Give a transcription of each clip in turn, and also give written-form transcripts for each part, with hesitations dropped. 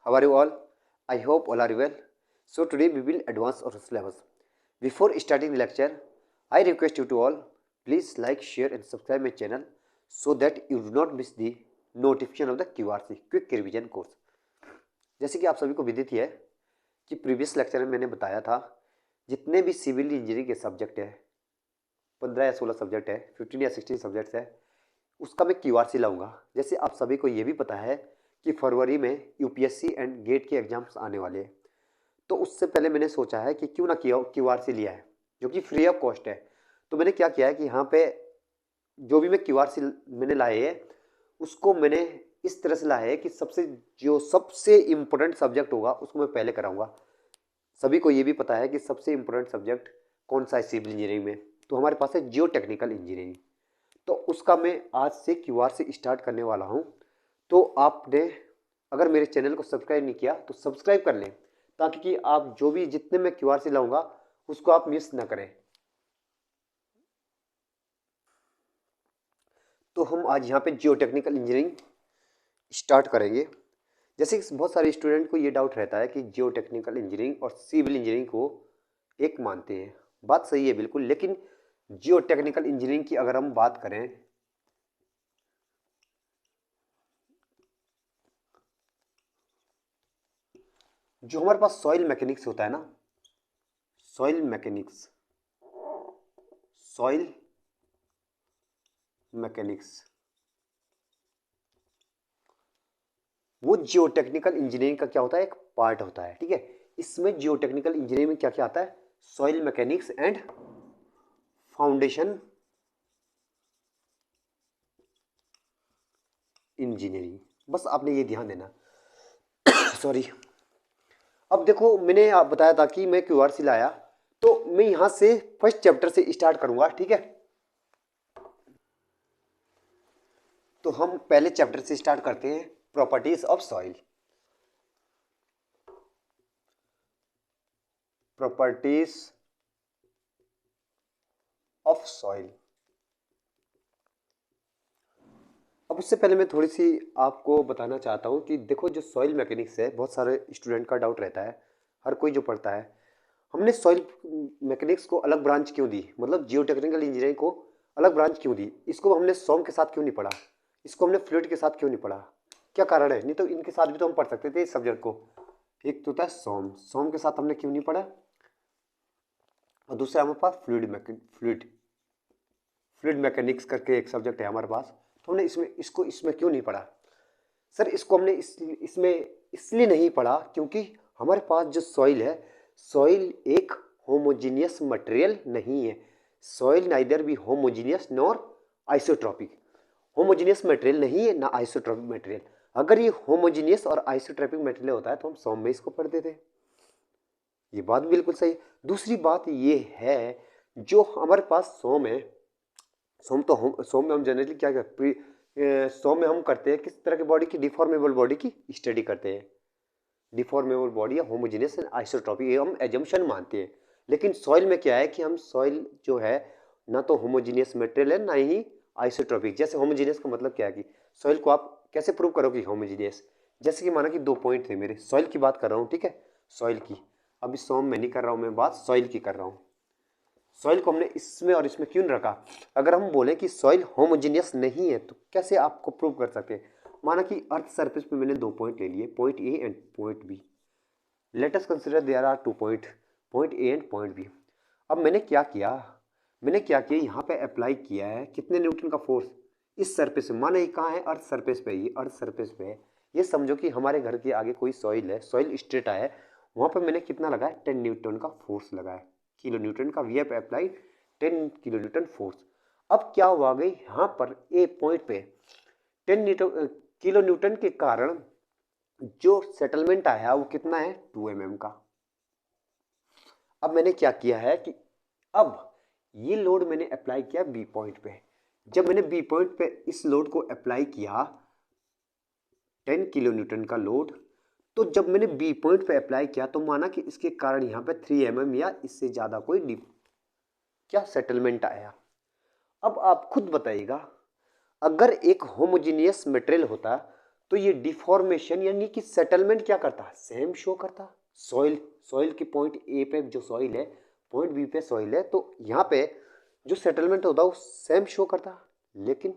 How are you all? I hope all are well. So today we will advance our syllabus. Before starting the lecture, I request you to all, please like, share and subscribe my channel so that you do not miss the notification of the QRC, Quick Revision Course. जैसे कि आप सभी को विदित है कि previous lecture में मैंने बताया था जितने भी सिविल इंजीनियरिंग के सब्जेक्ट है 15 या 16 सब्जेक्ट है, 15 या 16 सब्जेक्ट्स है, उसका मैं QRC लाऊंगा। जैसे आप सभी को ये भी पता है कि फरवरी में यूपीएससी एंड गेट के एग्जाम्स आने वाले हैं, तो उससे पहले मैंने सोचा है कि क्यों ना QRC लिया है जो कि फ्री ऑफ कॉस्ट है। तो मैंने क्या किया है कि यहाँ पे जो भी मैं QRC मैंने लाए है उसको मैंने इस तरह से लाया है कि सबसे इम्पोर्टेंट सब्जेक्ट होगा उसको मैं पहले कराऊंगा। सभी को ये भी पता है कि सबसे इम्पोर्टेंट सब्जेक्ट कौन सा है सिविल इंजीनियरिंग में, तो हमारे पास है जियो टेक्निकल इंजीनियरिंग। तो उसका मैं आज से QRC स्टार्ट करने वाला हूँ। तो आपने अगर मेरे चैनल को सब्सक्राइब नहीं किया तो सब्सक्राइब कर लें ताकि कि आप जो भी जितने मैं QRC लाऊंगा उसको आप मिस ना करें। तो हम आज यहाँ पे जियो टेक्निकल इंजीनियरिंग स्टार्ट करेंगे। जैसे कि बहुत सारे स्टूडेंट को ये डाउट रहता है कि जियो टेक्निकल इंजीनियरिंग और सिविल इंजीनियरिंग को एक मानते हैं। बात सही है बिल्कुल, लेकिन जियो टेक्निकल इंजीनियरिंग की अगर हम बात करें जो हमारे पास सॉइल मैकेनिक्स होता है ना, सॉइल मैकेनिक्स वो जियो टेक्निकल इंजीनियरिंग का क्या होता है, एक पार्ट होता है। ठीक है, इसमें जियो टेक्निकल इंजीनियरिंग में क्या क्या आता है, soil mechanics and foundation engineering, बस आपने ये ध्यान देना। सॉरी। अब देखो मैंने आप बताया था कि मैं QRC लाया, तो मैं यहां से फर्स्ट चैप्टर से स्टार्ट करूंगा। ठीक है, तो हम पहले चैप्टर से स्टार्ट करते हैं, properties of soil. Properties of soil. अब उससे पहले मैं थोड़ी सी आपको बताना चाहता हूं कि देखो जो सॉइल मैकेनिक्स है, बहुत सारे स्टूडेंट का डाउट रहता है, हर कोई जो पढ़ता है, हमने सॉइल मैकेनिक्स को अलग ब्रांच क्यों दी, मतलब जियो टेक्निकल इंजीनियरिंग को अलग ब्रांच क्यों दी, इसको हमने सॉम के साथ क्यों नहीं पढ़ा, इसको हमने फ्लूइड के साथ क्यों नहीं पढ़ा, क्या कारण है? नहीं तो इनके साथ भी तो हम पढ़ सकते थे इस सब्जेक्ट को। एक तो था सॉम के साथ हमने क्यों नहीं पढ़ा, और दूसरा हमारे पास फ्लूइड मैकेनिक्स करके एक सब्जेक्ट है हमारे पास, तो हमने इसमें क्यों नहीं पढ़ा? सर इसको हमने इसमें इसलिए नहीं पढ़ा क्योंकि हमारे पास जो सॉइल है, सॉइल एक होमोजीनियस मटेरियल नहीं है। Soil neither be homogeneous nor isotropic. Homogeneous material नहीं है ना आइसोट्रॉपिक मटेरियल। अगर ये होमोजीनियस और आइसोट्रॉपिक मटेरियल होता है तो हम सॉम में इसको पढ़ते थे। ये बात बिल्कुल सही। दूसरी बात ये है जो हमारे पास सॉम है, सॉम में हम जनरली क्या करते हैं, सॉम में हम करते हैं किस तरह की बॉडी की, डिफॉर्मेबल बॉडी की स्टडी करते हैं। डिफॉर्मेबल बॉडी या होमोजीनियस एंड आइसोट्रॉपिक ये हम एजम्पशन मानते हैं। लेकिन सॉइल में क्या है कि हम सॉइल जो है ना तो होमोजीनियस मटेरियल है ना ही आइसोट्रॉपिक। जैसे होमोजीनियस का मतलब क्या है कि सॉइल को आप कैसे प्रूव करोगे होमोजीनियस, जैसे कि माना कि 2 पॉइंट थे मेरे, सॉइल की बात कर रहा हूँ। ठीक है, सॉइल की, अभी सॉम में नहीं कर रहा हूँ मैं बात, सॉइल की कर रहा हूँ। सॉइल को हमने इसमें और इसमें क्यों रखा? अगर हम बोले कि सॉइल होमोजीनियस नहीं है तो कैसे आपको प्रूव कर सकते हैं? माना कि अर्थ सरफेस पे मैंने 2 पॉइंट ले लिए, point A and point B. Let us consider there are 2 point, point A and point B. अब मैंने क्या किया यहाँ पे अप्लाई किया है कितने न्यूटन का फोर्स इस सरफेस में। माना ये कहाँ है, अर्थ सरफेस पे, ये अर्थ सरफेस पे है। ये समझो कि हमारे घर के आगे कोई सॉइल है, सॉइल स्ट्रेटा है, वहाँ पर मैंने कितना लगाया, 10 न्यूटन का फोर्स लगाया, किलो न्यूटन का, we have applied 10 kilo newton force. अब क्या हुआ गई यहाँ पर ए पॉइंट पे 10 किलो न्यूटन के कारण जो सेटलमेंट आया वो कितना है, 2 mm का। अब मैंने क्या किया है कि अब ये लोड मैंने अप्लाई किया बी पॉइंट पे। जब मैंने बी पॉइंट पे इस लोड को अप्लाई किया 10 किलो न्यूटन का लोड, तो जब मैंने बी पॉइंट पे अप्लाई किया तो माना कि इसके कारण यहाँ पे 3 mm या इससे ज़्यादा कोई क्या सेटलमेंट आया। अब आप खुद बताइएगा, अगर एक होमोजीनियस मटेरियल होता तो ये डिफॉर्मेशन यानी कि सेटलमेंट क्या करता, सेम शो करता। सॉइल की पॉइंट ए पे जो सॉइल है, पॉइंट बी पे सॉइल है, तो यहाँ पे जो सेटलमेंट होता है वो सेम शो करता, लेकिन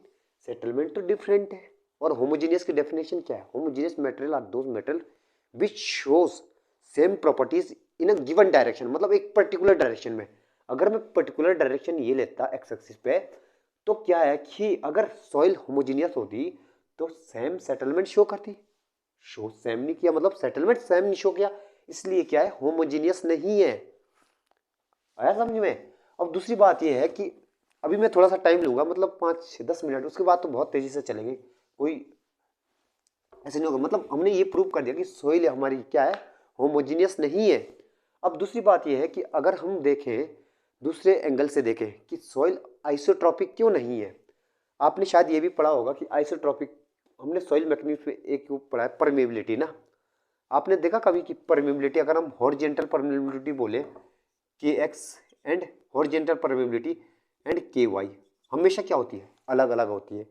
सेटलमेंट तो डिफरेंट है। और होमोजीनियस की डेफिनेशन क्या है, homogeneous material are those material which shows same properties in a given direction, मतलब एक पर्टिकुलर डायरेक्शन में। अगर मैं पर्टिकुलर डायरेक्शन ये लेता एक्स एक्सिस पे, तो क्या है कि अगर सॉइल होमोजीनियस होती तो सेम सेटलमेंट शो करती। शो सेम नहीं किया मतलब सेटलमेंट सेम नहीं शो किया, इसलिए क्या है, होमोजीनियस नहीं है। आया समझ में। अब दूसरी बात यह है कि अभी मैं थोड़ा सा टाइम लूंगा, मतलब 5-10 मिनट, उसके बाद तो बहुत तेजी से चलेंगे, कोई ऐसे नहीं होगा। मतलब हमने ये प्रूव कर दिया कि सॉइल हमारी क्या है, होमोजीनियस नहीं है। अब दूसरी बात यह है कि अगर हम देखें दूसरे एंगल से देखें कि सॉइल आइसोट्रॉपिक क्यों नहीं है। आपने शायद ये भी पढ़ा होगा कि आइसोट्रॉपिक, हमने सॉइल मैकेनिक्स में एक पढ़ा है परमेबिलिटी ना। आपने देखा कभी कि परमेबिलिटी, अगर हम हॉरिजॉन्टल परमेबिलिटी बोले के x and horizontal permeability and के वाई, हमेशा क्या होती है, अलग अलग होती है।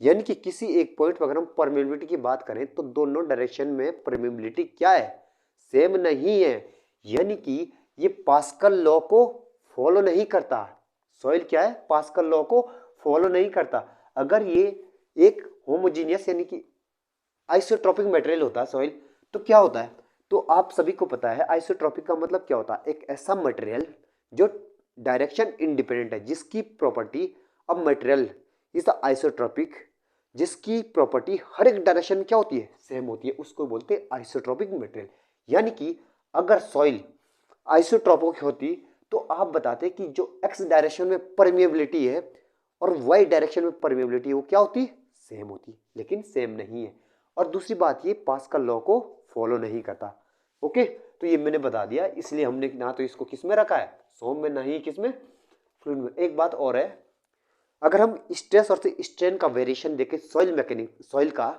यानी कि किसी एक पॉइंट पर अगर हम परमेबिलिटी की बात करें तो दोनों डायरेक्शन में परमेबिलिटी क्या है, सेम नहीं है। यानी कि ये पास्कल लॉ को फॉलो नहीं करता। सॉइल क्या है, पास्कल लॉ को फॉलो नहीं करता। अगर ये एक होमोजीनियस यानी कि आइसोट्रोपिक मटेरियल होता है सॉइल, तो क्या होता है, तो आप सभी को पता है आइसोट्रोपिक का मतलब क्या होता है, एक ऐसा मटेरियल जो डायरेक्शन इंडिपेंडेंट है, जिसकी प्रॉपर्टी, अब मटेरियल इज द आइसोट्रोपिक जिसकी प्रॉपर्टी हर एक डायरेक्शन में क्या होती है, सेम होती है, उसको बोलते हैं आइसोट्रोपिक मटेरियल। यानी कि अगर सॉइल आइसोट्रोपिक होती तो आप बताते कि जो एक्स डायरेक्शन में परमेबिलिटी है और वाई डायरेक्शन में परमेबिलिटी है वो क्या होती, सेम होती, लेकिन सेम नहीं है। और दूसरी बात ये पास्कल लॉ को फॉलो नहीं करता। ओके, तो ये मैंने बता दिया, इसलिए हमने ना तो इसको किस में रखा है, सॉम में, ना ही किस में, फ्लूइड में। एक बात और है, अगर हम स्ट्रेस और स्ट्रेन का वेरिएशन देखें सॉइल मैकेनिक सॉइल का,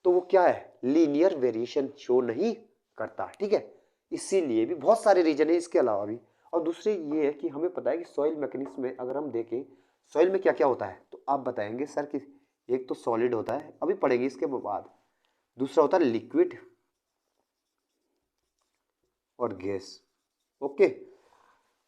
तो वो क्या है, लीनियर वेरिएशन शो नहीं करता। ठीक है, इसीलिए भी बहुत सारे रीजन है इसके अलावा भी। और दूसरी ये है कि हमें पता है कि सॉइल मैकेनिक्स में अगर हम देखें सॉइल में क्या क्या होता है, तो आप बताएंगे सर कि एक तो सॉलिड होता है, अभी पढ़ेंगे इसके बाद। दूसरा होता है लिक्विड और गैस। ओके,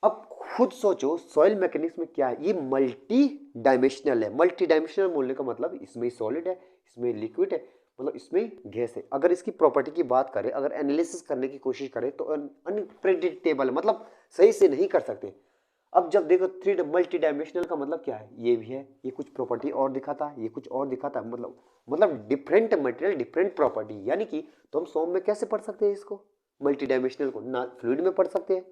अब खुद सोचो सॉइल मैकेनिक्स में क्या है, ये मल्टी डायमेंशनल है। मल्टी डायमेंशनल बोलने का मतलब इसमें सॉलिड है, इसमें लिक्विड है, मतलब इसमें गैस है। अगर इसकी प्रॉपर्टी की बात करें, अगर एनालिसिस करने की कोशिश करें तो अनप्रेडिक्टेबल है, मतलब सही से नहीं कर सकते। अब जब देखो थ्री मल्टी डायमेंशनल का मतलब क्या है, ये भी है, ये कुछ प्रॉपर्टी और दिखाता है, ये कुछ और दिखाता है, मतलब डिफरेंट मटेरियल डिफरेंट प्रॉपर्टी। यानी कि तो हम सॉम में कैसे पढ़ सकते हैं इसको, मल्टी डायमेंशनल को ना फ्लूइड में पढ़ सकते हैं।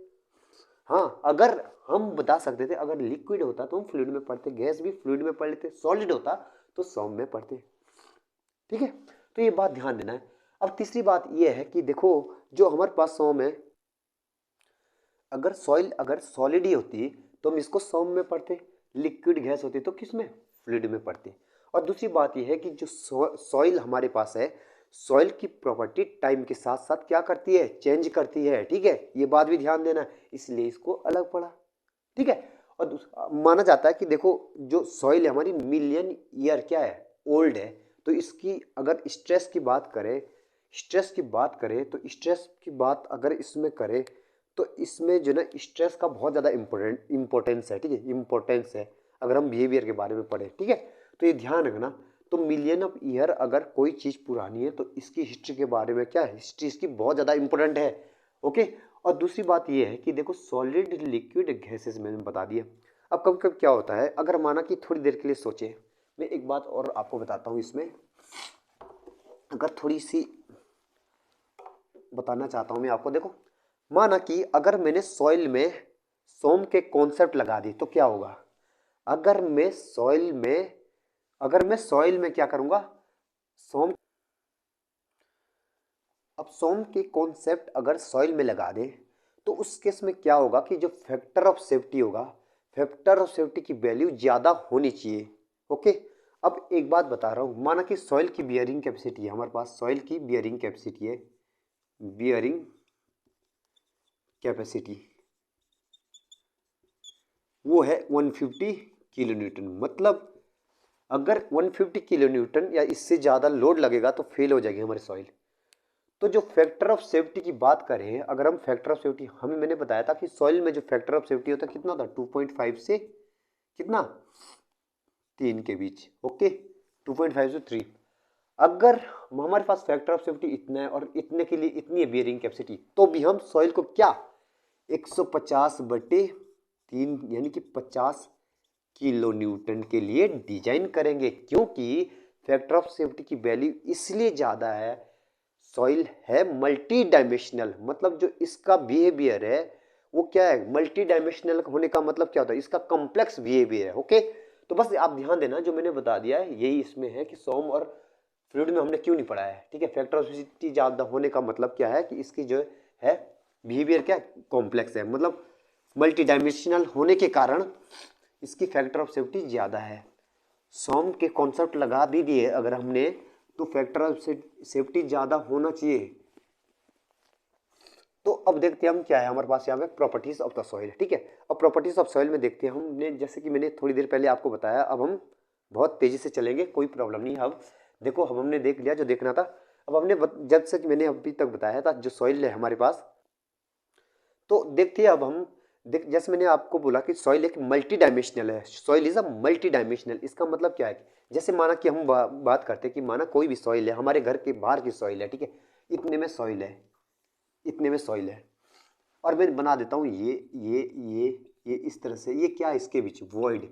हाँ, अगर हम बता सकते थे अगर लिक्विड होता तो हम फ्लूइड में पढ़ते, गैस भी फ्लूइड में पढ़ लेते, सॉलिड होता तो सॉम में पढ़ते। ठीक है, तो ये बात ध्यान देना है। अब तीसरी बात ये है कि देखो जो हमारे पास सॉम है, अगर सॉइल अगर सॉलिड ही होती तो हम इसको सॉम में पढ़ते, लिक्विड गैस होती तो किस में, फ्लूइड में पढ़ते। और दूसरी बात यह है कि जो सॉइल हमारे पास है, सॉइल की प्रॉपर्टी टाइम के साथ साथ क्या करती है, चेंज करती है। ठीक है, ये बात भी ध्यान देना, इसलिए इसको अलग पढ़ा। ठीक है, और माना जाता है कि देखो जो सॉइल है हमारी मिलियन ईयर क्या है, ओल्ड है। तो इसकी अगर स्ट्रेस की बात करें, तो स्ट्रेस की बात अगर इसमें करें तो इसमें जो ना स्ट्रेस का बहुत ज़्यादा इम्पोर्टेंस है। ठीक है, इम्पोर्टेंस है अगर हम बिहेवियर के बारे में पढ़ें। ठीक है, तो ये ध्यान रखना। तो मिलियन ऑफ ईयर अगर कोई चीज़ पुरानी है तो इसकी हिस्ट्री के बारे में क्या है, हिस्ट्री इसकी बहुत ज़्यादा इंपॉर्टेंट है। ओके, और दूसरी बात ये है कि देखो सॉलिड लिक्विड गैसेस मैंने बता दिया। अब कब कब क्या होता है, अगर माना कि थोड़ी देर के लिए सोचे, मैं एक बात और आपको बताता हूँ इसमें, अगर थोड़ी सी बताना चाहता हूँ मैं आपको। देखो माना कि अगर मैंने सॉइल में सोम के कॉन्सेप्ट लगा दी तो क्या होगा, अगर मैं सॉइल में क्या करूंगा, सोम, अब सोम के कॉन्सेप्ट अगर सॉइल में लगा दे तो उस केस में क्या होगा कि जो फैक्टर ऑफ सेफ्टी होगा, फैक्टर ऑफ सेफ्टी की वैल्यू ज़्यादा होनी चाहिए। ओके, अब एक बात बता रहा हूँ, माना कि सॉइल की बियरिंग कैपेसिटी है हमारे पास, सॉइल की बियरिंग कैपेसिटी है, बियरिंग कैपेसिटी वो है 150 किलो न्यूटन। मतलब अगर 150 किलो न्यूटन या इससे ज़्यादा लोड लगेगा तो फेल हो जाएगी हमारी सॉइल। तो जो फैक्टर ऑफ सेफ्टी की बात करें, अगर हम फैक्टर ऑफ सेफ्टी, हमें मैंने बताया था कि सॉइल में जो फैक्टर ऑफ सेफ्टी होता है कितना होता है, 2.5 से कितना 3 के बीच। ओके, 2.5 से 3। अगर हमारे पास फैक्टर ऑफ सेफ्टी इतना है और इतने के लिए इतनी है बियरिंग कैपेसिटी, तो भी हम सॉइल को क्या 150/3 यानी कि 50 किलो न्यूटन के लिए डिजाइन करेंगे, क्योंकि फैक्टर ऑफ सेफ्टी की वैल्यू इसलिए ज़्यादा है, सॉइल है मल्टी डायमेंशनल, मतलब जो इसका बिहेवियर है वो क्या है, मल्टी डायमेंशनल होने का मतलब क्या होता है, इसका कॉम्प्लेक्स बिहेवियर है। ओके, तो बस आप ध्यान देना, जो मैंने बता दिया है यही इसमें है कि सोम और फ्लूइड में हमने क्यों नहीं पढ़ा है। ठीक है, फैक्टर ऑफ सेफ्टी ज़्यादा होने का मतलब क्या है कि इसकी जो है बिहेवियर क्या कॉम्प्लेक्स है, मतलब मल्टी डायमेंशनल होने के कारण इसकी फैक्टर ऑफ सेफ्टी ज़्यादा है। सोम के कॉन्सेप्ट लगा भी दिए अगर हमने, तो फैक्टर ऑफ सेफ्टी ज़्यादा होना चाहिए। तो अब देखते हैं हम क्या है हमारे पास यहाँ पे प्रॉपर्टीज ऑफ द सॉइल। ठीक है, अब प्रॉपर्टीज ऑफ सॉइल में देखते हैं हमने, जैसे कि मैंने थोड़ी देर पहले आपको बताया, अब हम बहुत तेजी से चलेंगे, कोई प्रॉब्लम नहीं। अब देखो, अब हमने देख लिया जो देखना था। अब हमने जब से कि मैंने अभी तक बताया था जो सॉइल है हमारे पास, तो देखते हैं अब हम जैसे मैंने आपको बोला कि सॉइल एक मल्टी डायमेंशनल है, soil is a multi dimensional. इसका मतलब क्या है, जैसे माना कि हम बात करते हैं कि माना कोई भी सॉइल है, हमारे घर के बाहर की सॉइल है, ठीक है, इतने में सॉइल है, इतने में सॉइल है, और मैं बना देता हूँ ये इस तरह से, ये क्या है इसके बीच वॉइड,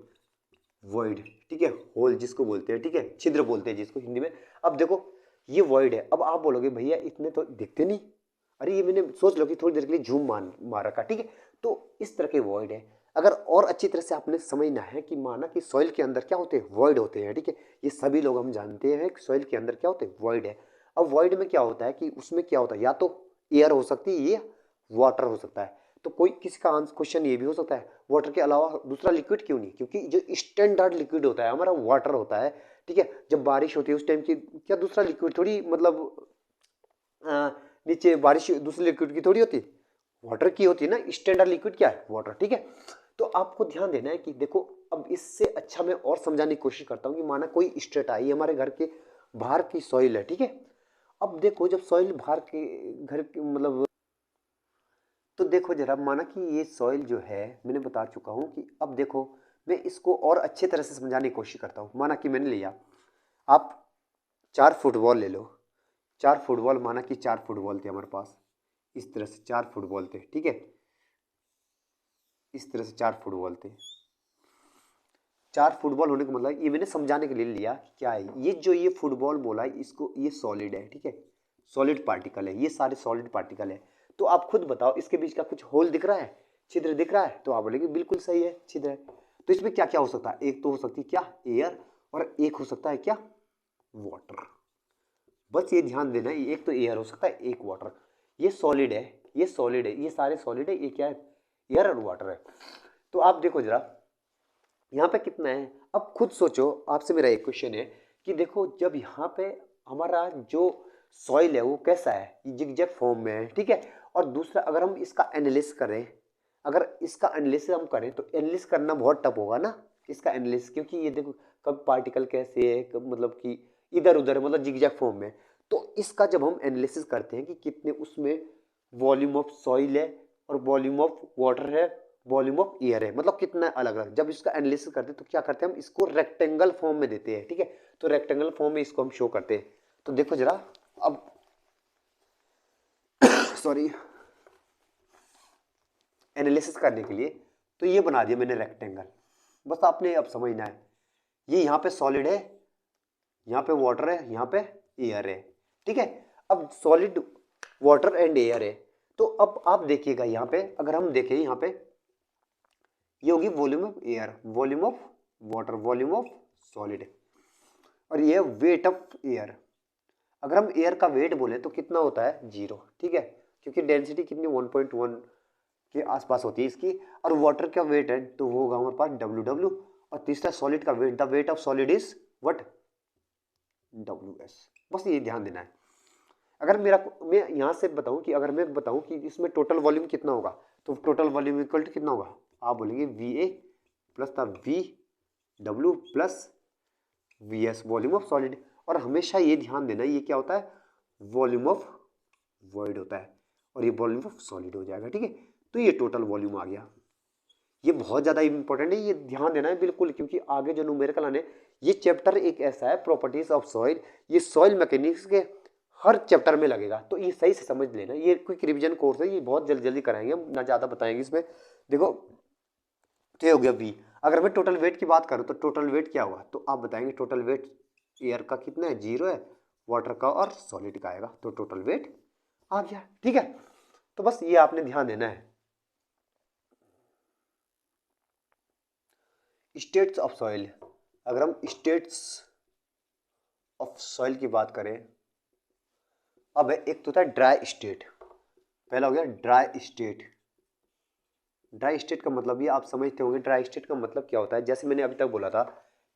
वॉइड, ठीक है, होल जिसको बोलते हैं, ठीक है, छिद्र बोलते हैं जिसको हिंदी में। अब देखो ये वॉइड है, अब आप बोलोगे भैया इतने तो दिखते नहीं, अरे ये मैंने सोच लो कि थोड़ी देर के लिए झूम मार रखा, ठीक है, तो इस तरह के वॉइड है। अगर और अच्छी तरह से आपने समझना है कि माना कि सॉइल के अंदर क्या होते हैं, वॉइड होते हैं, ठीक है, ये सभी लोग हम जानते हैं कि सॉइल के अंदर क्या होते हैं, वॉइड है। अब वॉइड में क्या होता है कि उसमें क्या होता है, या तो एयर हो सकती है या वाटर हो सकता है। तो कोई किसी का क्वेश्चन ये भी हो सकता है वाटर के अलावा दूसरा लिक्विड क्यों नहीं, क्योंकि जो स्टैंडर्ड लिक्विड होता है हमारा वाटर होता है, ठीक है, जब बारिश होती है उस टाइम की क्या दूसरा लिक्विड थोड़ी, मतलब नीचे बारिश दूसरे लिक्विड की थोड़ी होती, वाटर की होती है ना, स्टैंडर्ड लिक्विड क्या है, वाटर। ठीक है, तो आपको ध्यान देना है कि देखो, अब इससे अच्छा मैं और समझाने की कोशिश करता हूँ कि माना कोई स्टेट आई हमारे घर के बाहर की सॉइल है, ठीक है, अब देखो जब सॉइल बाहर के घर के मतलब, तो देखो जरा, माना कि ये सॉइल जो है मैंने बता चुका हूँ कि, अब देखो मैं इसको और अच्छे तरह से समझाने की कोशिश करता हूँ। माना कि मैंने लिया, आप 4 फुटबॉल ले लो, 4 फुटबॉल, माना कि 4 फुटबॉल थे हमारे पास, इस तरह से 4 फुटबॉल थे, ठीक है, इस तरह से 4 फुटबॉल थे। 4 फुटबॉल होने का मतलब ये मैंने समझाने के लिए लिया क्या है, ये जो ये फुटबॉल बोला है इसको, ये सॉलिड है, ठीक है, सॉलिड पार्टिकल है, ये सारे सॉलिड पार्टिकल है। तो आप खुद बताओ इसके बीच का कुछ होल दिख रहा है, छिद्र दिख रहा है, तो आप बोलेंगे बिल्कुल सही है, छिद्र है। तो इसमें क्या क्या हो सकता है, एक तो हो सकती है क्या एयर, और एक हो सकता है क्या वाटर। बस ये ध्यान देना, एक तो एयर हो सकता है, एक वाटर। ये सॉलिड है, ये सॉलिड है, ये सारे सॉलिड है, ये क्या है एयर और वाटर है। तो आप देखो जरा यहाँ पे कितना है, अब खुद सोचो, आपसे मेरा एक क्वेश्चन है कि देखो जब यहाँ पे हमारा जो सॉइल है वो कैसा है, जिगजैग फॉर्म में है, ठीक है, और दूसरा अगर हम इसका एनालिसिस करें, अगर इसका एनालिसिस हम करें तो एनालिसिस करना बहुत टफ होगा ना इसका एनालिसिस, क्योंकि ये देखो कब पार्टिकल कैसे है, कब मतलब कि इधर उधर मतलब जिगजैग फॉर्म में। तो इसका जब हम एनालिसिस करते हैं कि कितने उसमें वॉल्यूम ऑफ सॉइल है और वॉल्यूम ऑफ वाटर है, वॉल्यूम ऑफ एयर है, मतलब कितना अलग अलग, जब इसका एनालिसिस करते हैं तो क्या करते हैं हम इसको रेक्टेंगल फॉर्म में देते हैं, ठीक है, तो रेक्टेंगल फॉर्म में इसको हम शो करते हैं। तो देखो जरा अब सॉरी, एनालिसिस करने के लिए तो ये बना दिया मैंने रेक्टेंगल, बस आपने अब समझना है, ये यहाँ पे सॉलिड है, यहाँ पे वाटर है, यहाँ पे एयर है, ठीक है, अब सॉलिड वाटर एंड एयर है। तो अब आप देखिएगा यहाँ पे, अगर हम देखें यहाँ पे ये होगी volume of air, volume of water, volume of solid, और ये वेट ऑफ एयर। अगर हम एयर का वेट बोले तो कितना होता है 0, ठीक है, क्योंकि डेंसिटी कितनी 1.1 के आसपास होती है इसकी, और वाटर का वेट है तो वो होगा हमारे पास WW, और तीसरा सॉलिड का weight, the weight of solid is what WS। बस ये ध्यान देना है। अगर मैं यहाँ से बताऊँ कि अगर मैं बताऊँ कि इसमें टोटल वॉल्यूम कितना होगा, तो टोटल वॉल्यूम इक्वल टू कितना होगा, आप बोलेंगे VA plus the VW plus VS volume of solid. और हमेशा ये ध्यान देना ये क्या होता है, वॉल्यूम ऑफ वॉइड होता है और ये वॉल्यूम ऑफ सॉलिड हो जाएगा, ठीक है। तो ये टोटल वॉल्यूम आ गया। ये बहुत ज़्यादा इंपॉर्टेंट है, ये ध्यान देना है बिल्कुल, क्योंकि आगे जो न्यूमेरिकल आने, ये चैप्टर एक ऐसा है प्रॉपर्टीज ऑफ सॉइल, ये सॉइल मैकेनिक्स के हर चैप्टर में लगेगा, तो ये सही से समझ लेना। ये क्विक रिवीजन कोर्स है, ये बहुत जल्दी जल्दी कराएंगे हम, ना ज़्यादा बताएंगे इसमें। देखो तो ये हो गया V। अगर मैं टोटल वेट की बात करूँ तो टोटल वेट क्या हुआ, तो आप बताएंगे टोटल वेट एयर का कितना है, 0 है, वाटर का और सॉलिड का आएगा, तो टोटल वेट आ गया, ठीक है। तो बस ये आपने ध्यान देना है। स्टेट्स ऑफ सॉइल, अगर हम स्टेट्स ऑफ सॉइल की बात करें, अब एक तो था ड्राई स्टेट, पहला हो गया ड्राई स्टेट। ड्राई स्टेट का मतलब ये आप समझते होंगे, ड्राई स्टेट का मतलब क्या होता है। जैसे मैंने अभी तक बोला था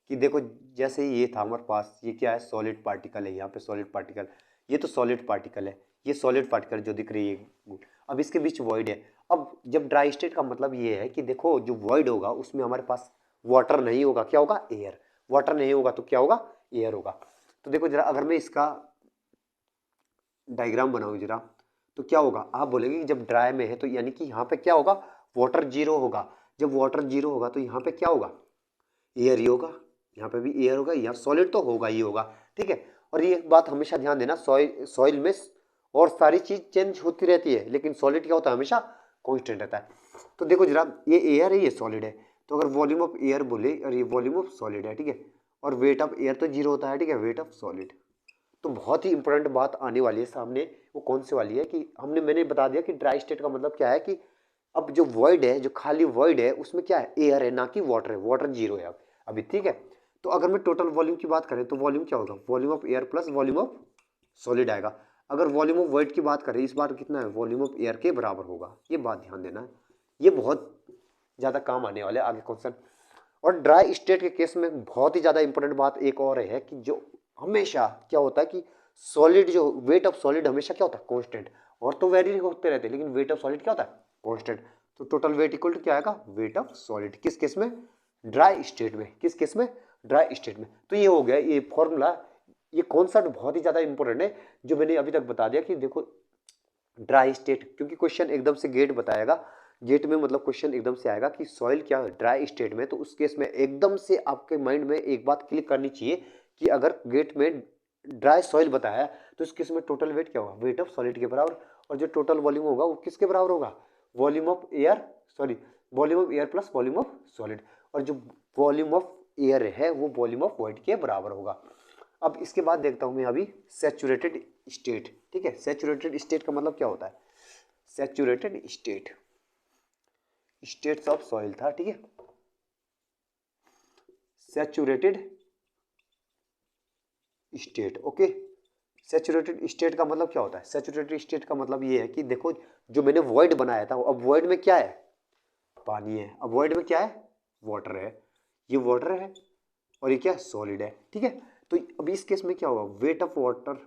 कि देखो जैसे ये था हमारे पास, ये क्या है, सॉलिड पार्टिकल है, यहाँ पे सॉलिड पार्टिकल, ये तो सॉलिड पार्टिकल है, ये सॉलिड पार्टिकल जो दिख रही है, अब इसके बीच वॉइड है। अब जब ड्राई स्टेट का मतलब ये है कि देखो जो वॉइड होगा उसमें हमारे पास वाटर नहीं होगा, क्या होगा, एयर। वाटर नहीं होगा तो क्या होगा, एयर होगा। तो देखो जरा अगर मैं इसका डायग्राम बनाऊं जरा, तो क्या होगा, आप बोलेंगे कि जब ड्राई में है तो यानी कि यहाँ पे क्या होगा, वाटर 0 होगा। जब वाटर 0 होगा तो यहाँ पे क्या होगा, एयर ही होगा, यहाँ पे भी एयर होगा, यहाँ सॉलिड तो होगा ही होगा, ठीक है। और ये बात हमेशा ध्यान देना, सॉइल में और सारी चीज चेंज होती रहती है, लेकिन सॉलिड क्या होता है, हमेशा कॉन्स्टेंट रहता है। तो देखो जरा, ये एयर है, ये सॉलिड है, तो अगर वॉल्यूम ऑफ एयर बोले और ये वॉल्यूम ऑफ सॉलिड है, ठीक है, और वेट ऑफ एयर तो 0 होता है, ठीक है, वेट ऑफ सॉलिड। तो बहुत ही इंपॉर्टेंट बात आने वाली है सामने, वो कौन से वाली है कि मैंने बता दिया कि ड्राई स्टेट का मतलब क्या है कि अब जो वॉइड है, जो खाली वॉइड है, उसमें क्या है, एयर है, ना कि वाटर है, वाटर 0 है अभी, ठीक है। तो अगर मैं टोटल वॉल्यूम की बात करें तो वॉल्यूम क्या होगा, volume of air plus volume of solid आएगा। अगर वॉल्यूम ऑफ वॉइड की बात करें इस बार कितना है, वॉल्यूम ऑफ एयर के बराबर होगा। ये बात ध्यान देना है, ये बहुत ज़्यादा काम आने वाले आगे क्वेश्चन। और ड्राई स्टेट के केस में बहुत ही ज़्यादा इंपॉर्टेंट बात एक और है कि जो हमेशा क्या होता है कि सॉलिड जो वेट ऑफ सॉलिड हमेशा क्या होता है, कांस्टेंट। और तो वेरी होते रहते हैं, लेकिन वेट ऑफ सॉलिड क्या होता है, कांस्टेंट। तो टोटल वेट इक्वल टू क्या आएगा, वेट ऑफ सॉलिड, किस केस में, ड्राई स्टेट में, किस केस में, ड्राई स्टेट में। तो ये हो गया ये फॉर्मूला, ये कॉन्सेप्ट बहुत ही ज़्यादा इंपॉर्टेंट है जो मैंने अभी तक बता दिया कि देखो ड्राई स्टेट, क्योंकि क्वेश्चन एकदम से गेट बताएगा, गेट में मतलब क्वेश्चन एकदम से आएगा कि सॉइल क्या है ड्राई स्टेट में, तो उस केस में एकदम से आपके माइंड में एक बात क्लिक करनी चाहिए कि अगर गेट में ड्राई सॉइल बताया तो इस केस में टोटल वेट क्या होगा, वेट ऑफ सॉलिड के बराबर। और जो टोटल वॉल्यूम होगा वो किसके बराबर होगा, volume of air, sorry volume of air plus volume of solid. और जो वॉल्यूम ऑफ एयर है वो वॉल्यूम ऑफ वॉइड के बराबर होगा। अब इसके बाद देखता हूं मैं अभी सैचुरेटेड स्टेट, ठीक है। सैचुरेटेड स्टेट का मतलब क्या होता है, saturated state, states of soil था, ठीक है। Saturated state, okay. Saturated state का मतलब क्या होता है, सैचुरेटेड स्टेट का मतलब ये है कि देखो जो मैंने वॉइड बनाया था, अब वॉइड में क्या है, पानी है, अब वॉइड में क्या है, वाटर है, ये वाटर है और ये क्या है, सॉलिड है, ठीक है। तो अभी इस केस में क्या होगा, weight of water,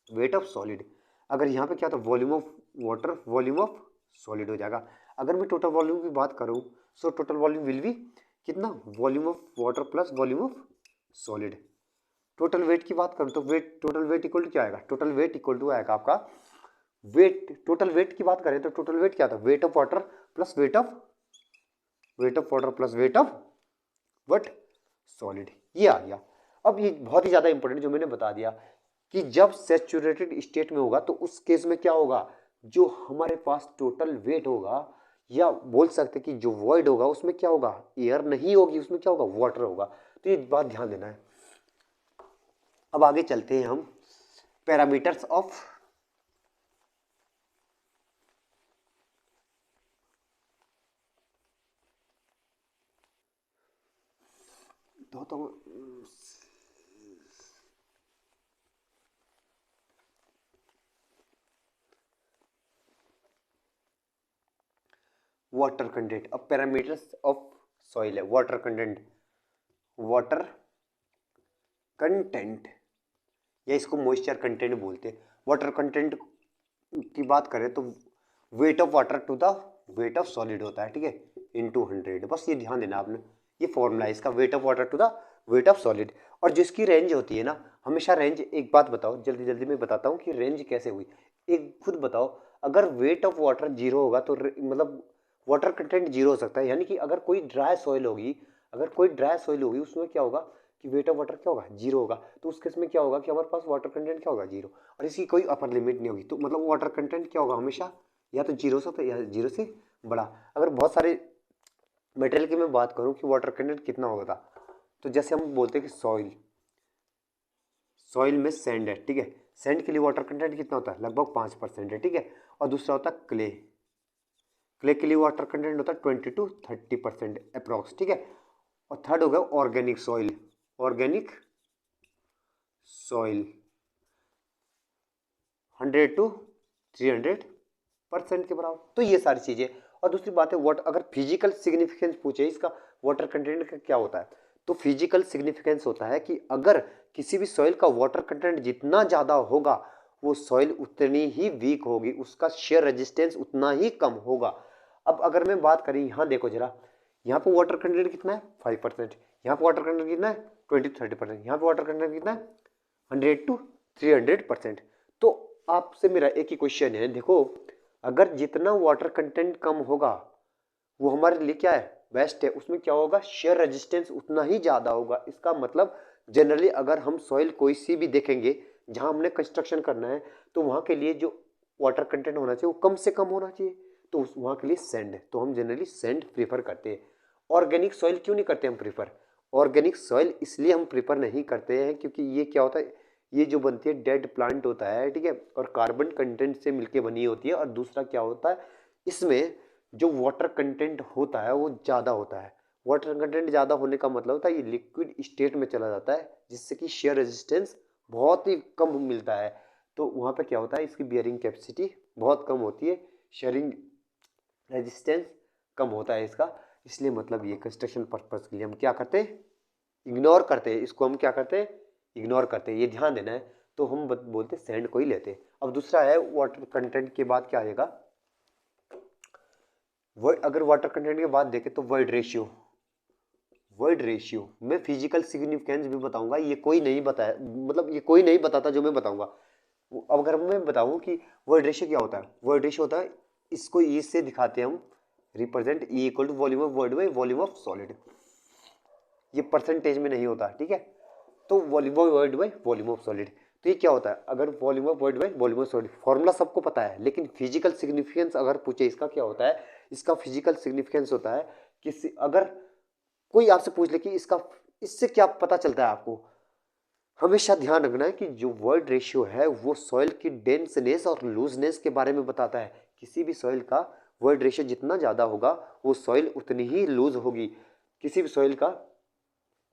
weight of solid. अगर यहाँ पे क्या था, volume of water, volume of solid हो जाएगा। अगर मैं टोटल वॉल्यूम की बात करूँ so total volume will be कितना, volume of water plus volume of solid. Total weight की बात करूँ तो weight, total weight equal to क्या आएगा, टोटल वेट इक्वल टू आएगा आपका वेट, टोटल वेट की बात करें तो टोटल वेट क्या था, wait of water plus wait of water plus weight of what solid, ये आ गया। अब ये बहुत ही ज्यादा इंपॉर्टेंट जो मैंने बता दिया कि जब सैचुरेटेड स्टेट में होगा तो उस केस में क्या होगा, जो हमारे पास टोटल वेट होगा, या बोल सकते कि जो वॉइड होगा उसमें क्या होगा, एयर नहीं होगी, उसमें क्या होगा, वाटर होगा। तो ये बात ध्यान देना है। अब आगे चलते हैं हम पैरामीटर्स ऑफ तो वाटर कंटेंट। अब पैरामीटर्स ऑफ सॉइल है वाटर कंटेंट, वाटर कंटेंट या इसको मॉइस्चर कंटेंट बोलते हैं। वाटर कंटेंट की बात करें तो weight of water to the weight of solid होता है, ठीक है, इनटू 100। बस ये ध्यान देना आपने, ये फॉर्मूला है इसका, weight of water to the weight of solid. और जिसकी रेंज होती है ना, हमेशा रेंज, एक बात बताओ जल्दी जल्दी मैं बताता हूँ कि रेंज कैसे हुई। एक खुद बताओ, अगर वेट ऑफ वाटर जीरो होगा तो मतलब वाटर कंटेंट जीरो हो सकता है, यानी कि अगर कोई ड्राई सॉइल होगी, अगर कोई ड्राई सॉइल होगी उसमें क्या होगा कि वेट ऑफ वाटर क्या होगा, जीरो होगा। तो उस केस में क्या होगा कि हमारे पास वाटर कंटेंट क्या होगा, जीरो। और इसकी कोई अपर लिमिट नहीं होगी, तो मतलब वाटर कंटेंट क्या होगा हमेशा, या तो जीरो से या जीरो से बड़ा। अगर बहुत सारे मटेरियल की मैं बात करूं कि वाटर कंटेंट कितना होगा, तो जैसे हम बोलते हैं कि सॉइल, सॉइल में सैंड है, ठीक है, सैंड के लिए वाटर कंटेंट कितना होता है, लगभग 5% है, ठीक है। और दूसरा होता है क्ले, क्ले के लिए वाटर कंटेंट होता है 20 to 30% अप्रॉक्स, ठीक है। और थर्ड हो गया organic soil, organic soil 100 to 300% के बराबर। तो ये सारी चीजें। और दूसरी बात है वाटर, अगर फिजिकल सिग्निफिकेंस पूछे इसका वाटर कंटेंट का क्या होता है, तो फिजिकल सिग्निफिकेंस होता है कि अगर किसी भी सॉइल का वाटर कंटेंट जितना ज्यादा होगा वो सॉइल उतनी ही वीक होगी, उसका शेयर रेजिस्टेंस उतना ही कम होगा। अब अगर मैं बात करें, यहाँ देखो जरा, यहाँ पे वाटर कंटेंट कितना है 5%, यहाँ पे वाटर कंटेंट कितना है 20 to 30%, यहाँ पे वाटर कंटेंट कितना है 100 to 300%। तो आपसे मेरा एक ही क्वेश्चन है, देखो अगर जितना वाटर कंटेंट कम होगा वो हमारे लिए क्या है, बेस्ट है, उसमें क्या होगा, शेयर रेजिस्टेंस उतना ही ज्यादा होगा। इसका मतलब जनरली अगर हम सॉइल कोई सी भी देखेंगे जहां हमने कंस्ट्रक्शन करना है, तो वहां के लिए जो वाटर कंटेंट होना चाहिए वो कम से कम होना चाहिए, तो वहां के लिए सैंड है, तो हम जनरली सैंड प्रीफर करते हैं। ऑर्गेनिक सॉइल क्यों नहीं करते हम प्रीफर, ऑर्गेनिक सॉइल इसलिए हम प्रीफर नहीं करते हैं क्योंकि ये क्या होता है, ये जो बनती है डेड प्लांट होता है, ठीक है, और कार्बन कंटेंट से मिलके बनी होती है। और दूसरा क्या होता है, इसमें जो वाटर कंटेंट होता है वो ज़्यादा होता है। वाटर कंटेंट ज़्यादा होने का मतलब होता है ये लिक्विड स्टेट में चला जाता है, जिससे कि शेयर रेजिस्टेंस बहुत ही कम मिलता है। तो वहाँ पे क्या होता है, इसकी बियरिंग कैपेसिटी बहुत कम होती है, शेयरिंग रेजिस्टेंस कम होता है इसका। इसलिए मतलब ये कंस्ट्रक्शन पर्पज के लिए हम क्या करते हैं, इग्नोर करते हैं इसको, हम क्या करते हैं, इग्नोर करते हैं, ये ध्यान देना है। तो हम बोलते हैं सैंड को ही लेते हैं। अब दूसरा है वाटर कंटेंट के बाद क्या आएगा, अगर वाटर कंटेंट के बाद देखें तो वर्ड रेशियो, वर्ड रेशियो में फिजिकल सिग्निफिकेंस भी बताऊंगा, ये कोई नहीं बताया, मतलब ये कोई नहीं बताता जो मैं बताऊंगा। अब अगर मैं बताऊं कि वर्ड रेशियो क्या होता है, वर्ड रेशियो होता है, इसको ई से दिखाते हैं हम, represent E equal to volume of void by volume of solid. ये परसेंटेज में नहीं होता, ठीक है, तो volume of void by volume of solid. तो ये क्या होता है, अगर volume of void by volume of solid, formula सबको पता है, लेकिन फिजिकल सिग्निफिकेंस अगर पूछे इसका क्या होता है, इसका फिजिकल सिग्निफिकेंस होता है कि अगर कोई आपसे पूछ ले कि इसका, इससे क्या पता चलता है आपको, हमेशा ध्यान रखना है कि जो वर्ड रेशियो है वो सॉइल की डेंसनेस और लूजनेस के बारे में बताता है। किसी भी सॉइल का वर्ड रेशियो जितना ज़्यादा होगा वो सॉइल उतनी ही लूज होगी, किसी भी सॉइल का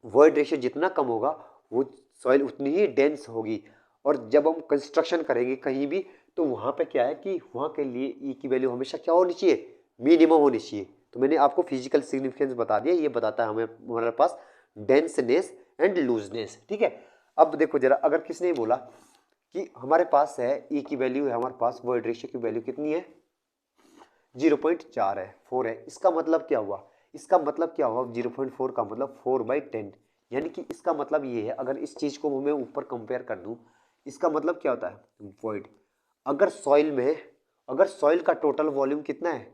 वर्ड रेशियो जितना कम होगा वो सॉइल उतनी ही डेंस होगी। और जब हम कंस्ट्रक्शन करेंगे कहीं भी, तो वहाँ पे क्या है कि वहाँ के लिए ई की वैल्यू हमेशा क्या होनी चाहिए, मिनिमम होनी चाहिए। तो मैंने आपको फिजिकल सिग्निफिकेंस बता दिया, ये बताता है हमें हमारे पास डेंसनेस एंड लूजनेस, ठीक है। अब देखो जरा, अगर किसने बोला कि हमारे पास है ई की वैल्यू है, हमारे पास वर्ड रेशियो की वैल्यू कितनी है 0.4 है, 4 है, इसका मतलब क्या हुआ, इसका मतलब क्या हुआ 0.4 का मतलब 4/10, यानी कि इसका मतलब ये है, अगर इस चीज को मैं ऊपर कंपेयर कर दूं, इसका मतलब क्या होता है वॉइड, अगर सॉइल में, अगर सॉइल का टोटल वॉल्यूम कितना है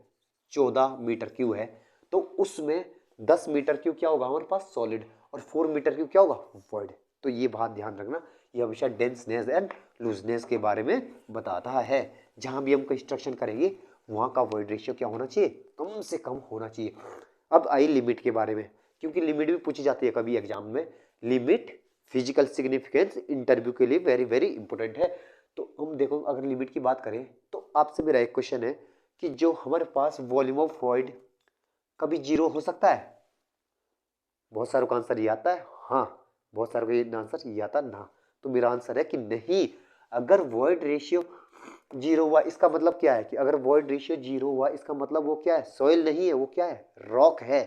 14 मीटर क्यूब है, तो उसमें 10 मीटर क्यूब क्या होगा हमारे पास सॉलिड, और 4 मीटर क्यूब क्या होगा वॉइड। तो ये बात ध्यान रखना, ये हमेशा डेंसनेस एंड लूजनेस के बारे में बताता है। जहां भी हम कंस्ट्रक्शन करेंगे वहां का वॉइड रेशियो क्या होना चाहिए, कम से कम होना चाहिए। अब आई लिमिट के बारे में, क्योंकि लिमिट भी पूछी जाती है कभी एग्जाम में, लिमिट फिजिकल सिग्निफिकेंस इंटरव्यू के लिए वेरी वेरी इंपॉर्टेंट है। तो हम देखो अगर लिमिट की बात करें तो आपसे मेरा एक क्वेश्चन है कि जो हमारे पास वॉल्यूम ऑफ वॉइड कभी जीरो हो सकता है, बहुत सारों का आंसर ये आता है हाँ, बहुत सारों का आंसर ये आता ना। तो मेरा आंसर है कि नहीं, अगर वॉइड रेशियो जीरो हुआ इसका मतलब क्या है कि अगर वॉइड रेशियो जीरो हुआ इसका मतलब वो क्या है, सॉइल नहीं है, वो क्या है, रॉक है,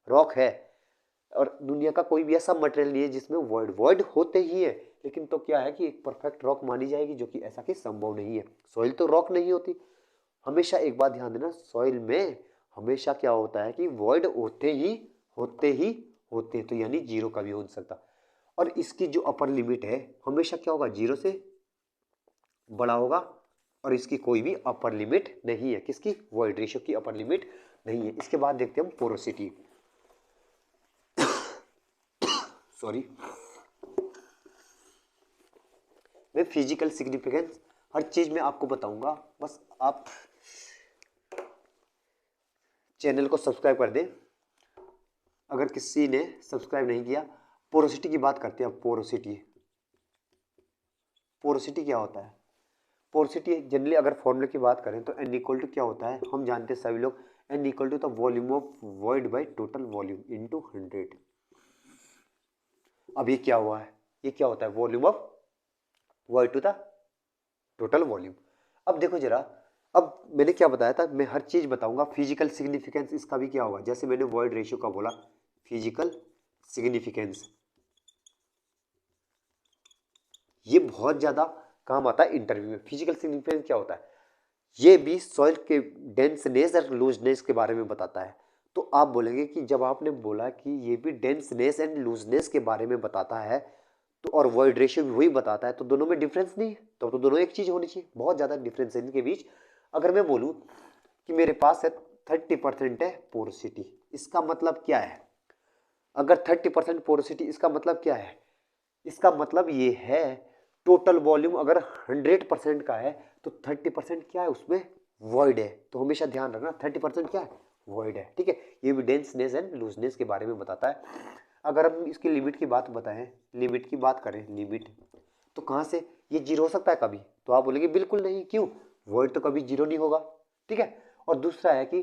रॉक है। और दुनिया का कोई भी ऐसा मटेरियल नहीं है जिसमें वॉइड, वॉइड होते ही है, लेकिन तो क्या है कि एक परफेक्ट रॉक मानी जाएगी, जो कि ऐसा कि संभव नहीं है, सॉइल तो रॉक नहीं होती। हमेशा एक बात ध्यान देना, सॉइल में हमेशा क्या होता है कि वॉइड होते ही होते हैं, तो यानी 0 कभी हो नहीं सकता। और इसकी जो अपर लिमिट है हमेशा क्या होगा, 0 से बड़ा होगा, और इसकी कोई भी अपर लिमिट नहीं है, किसकी, वॉइड रेशियो की अपर लिमिट नहीं है। इसके बाद देखते हैं हम पोरोसिटी। सॉरी, मैं फिजिकल सिग्निफिकेंस हर चीज में आपको बताऊंगा, बस आप चैनल को सब्सक्राइब कर दें अगर किसी ने सब्सक्राइब नहीं किया। पोरोसिटी की बात करते हैं। पोरोसिटी, पोरोसिटी क्या होता है? पोरोसिटी जनरली अगर फॉर्मूले की बात करें तो n इक्वल टू क्या होता है, हम जानते हैं सभी लोग, n equal to the volume of void by total volume into 100। अब ये क्या हुआ है, ये क्या होता है, volume of void to the total volume. अब देखो जरा, अब मैंने क्या बताया था, मैं हर चीज बताऊंगा। फिजिकल सिग्निफिकेंस इसका भी क्या होगा, जैसे मैंने वॉइड रेशियो का बोला, फिजिकल सिग्निफिकेंस ये बहुत ज्यादा काम आता है इंटरव्यू में। फिजिकल सिग्निफिकेंस क्या होता है, ये भी सॉइल के डेंसनेस और लूजनेस के बारे में बताता है। तो आप बोलेंगे कि जब आपने बोला कि ये भी डेंसनेस एंड लूजनेस के बारे में बताता है तो और वॉइड रेशियो भी वही बताता है, तो दोनों में डिफरेंस नहीं है, तो दोनों एक चीज होनी चाहिए। बहुत ज्यादा डिफरेंस है इनके बीच। अगर मैं बोलूं कि मेरे पास है 30% है पोरोसिटी, इसका मतलब क्या है, अगर 30% पोरोसिटी, इसका मतलब क्या है, इसका मतलब ये है टोटल वॉल्यूम अगर 100% का है तो 30% क्या है उसमें, वॉइड है। तो हमेशा ध्यान रखना 30% क्या है, वॉइड है, ठीक है। ये भी डेंसनेस एंड लूजनेस के बारे में बताता है। अगर हम इसकी लिमिट की बात बताएं, लिमिट की बात करें, लिमिट तो कहाँ से ये 0 हो सकता है कभी, तो आप बोलेंगे बिल्कुल नहीं, क्यों, वॉइड तो कभी 0 नहीं होगा, ठीक है। और दूसरा है कि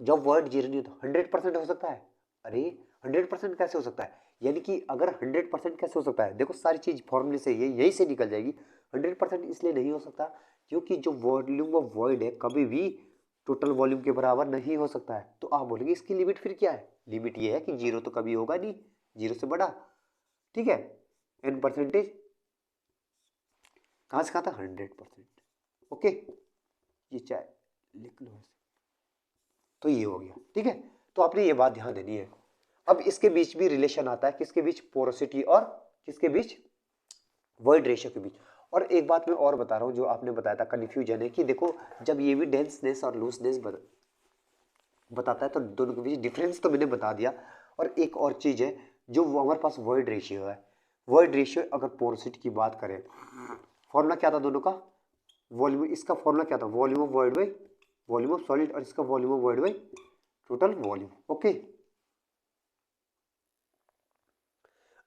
जब वर्ड 0 नहीं हो तो 100% हो सकता है। अरे 100% कैसे हो सकता है, यानी कि अगर 100% कैसे हो सकता है, देखो सारी चीज फॉर्मूले से ये यही से निकल जाएगी। 100% इसलिए नहीं हो सकता क्योंकि जो वॉल्यूम ऑफ वॉइड है कभी भी टोटल वॉल्यूम के बराबर नहीं हो सकता है। तो आप बोलेंगे इसकी लिमिट फिर क्या है, लिमिट ये है कि 0 तो कभी होगा नहीं, 0 से बड़ा, ठीक है। n परसेंटेज कहाँ से कहा था, 100%, ओके, ये चाहे लिख लो ऐसे। तो ये हो गया, ठीक है। तो आपने ये बात ध्यान देनी है। अब इसके बीच भी रिलेशन आता है, किसके बीच, पोरोसिटी और किसके बीच, वॉइड रेशियो के बीच। और एक बात मैं और बता रहा हूँ जो आपने बताया था, कन्फ्यूजन है कि देखो जब ये भी डेंसनेस और लूजनेस बताता है तो दोनों के बीच डिफरेंस तो मैंने बता दिया। और एक और चीज है जो वो हमारे पास वॉइड रेशियो है। वॉइड रेशियो अगर पोरोसिटी की बात करें, फॉर्मूला क्या था दोनों का, वॉल्यूम, इसका फॉर्मूला क्या था, volume of void by volume of solid, और इसका volume of void by total volume, okay.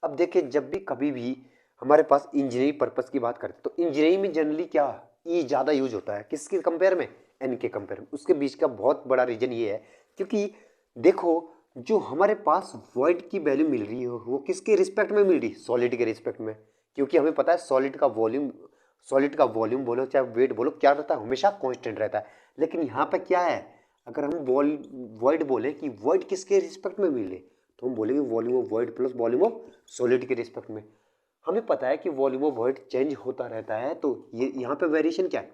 अब देखिए जब भी कभी भी हमारे पास इंजीनियरिंग पर्पस की बात करते हैं तो इंजीनियरिंग में जनरली क्या ई ज़्यादा यूज होता है, किसके कंपेयर में, एन के कंपेयर में। उसके बीच का बहुत बड़ा रीजन ये है क्योंकि देखो जो हमारे पास वॉइड की वैल्यू मिल रही है वो किसके रिस्पेक्ट में मिल रही है, सॉलिड के रिस्पेक्ट में। क्योंकि हमें पता है सॉलिड का वॉल्यूम बोलो चाहे वेट बोलो क्या रहता है, हमेशा कॉन्स्टेंट रहता है। लेकिन यहाँ पे क्या है, अगर हम वॉइड बोले कि वॉइड किसके रिस्पेक्ट में मिले तो हम बोलेंगे volume of void plus volume of solid के रिस्पेक्ट में। हमें पता है कि वॉल्यूम ऑफ वॉइड चेंज होता रहता है, तो ये यहाँ पे वेरिएशन क्या है।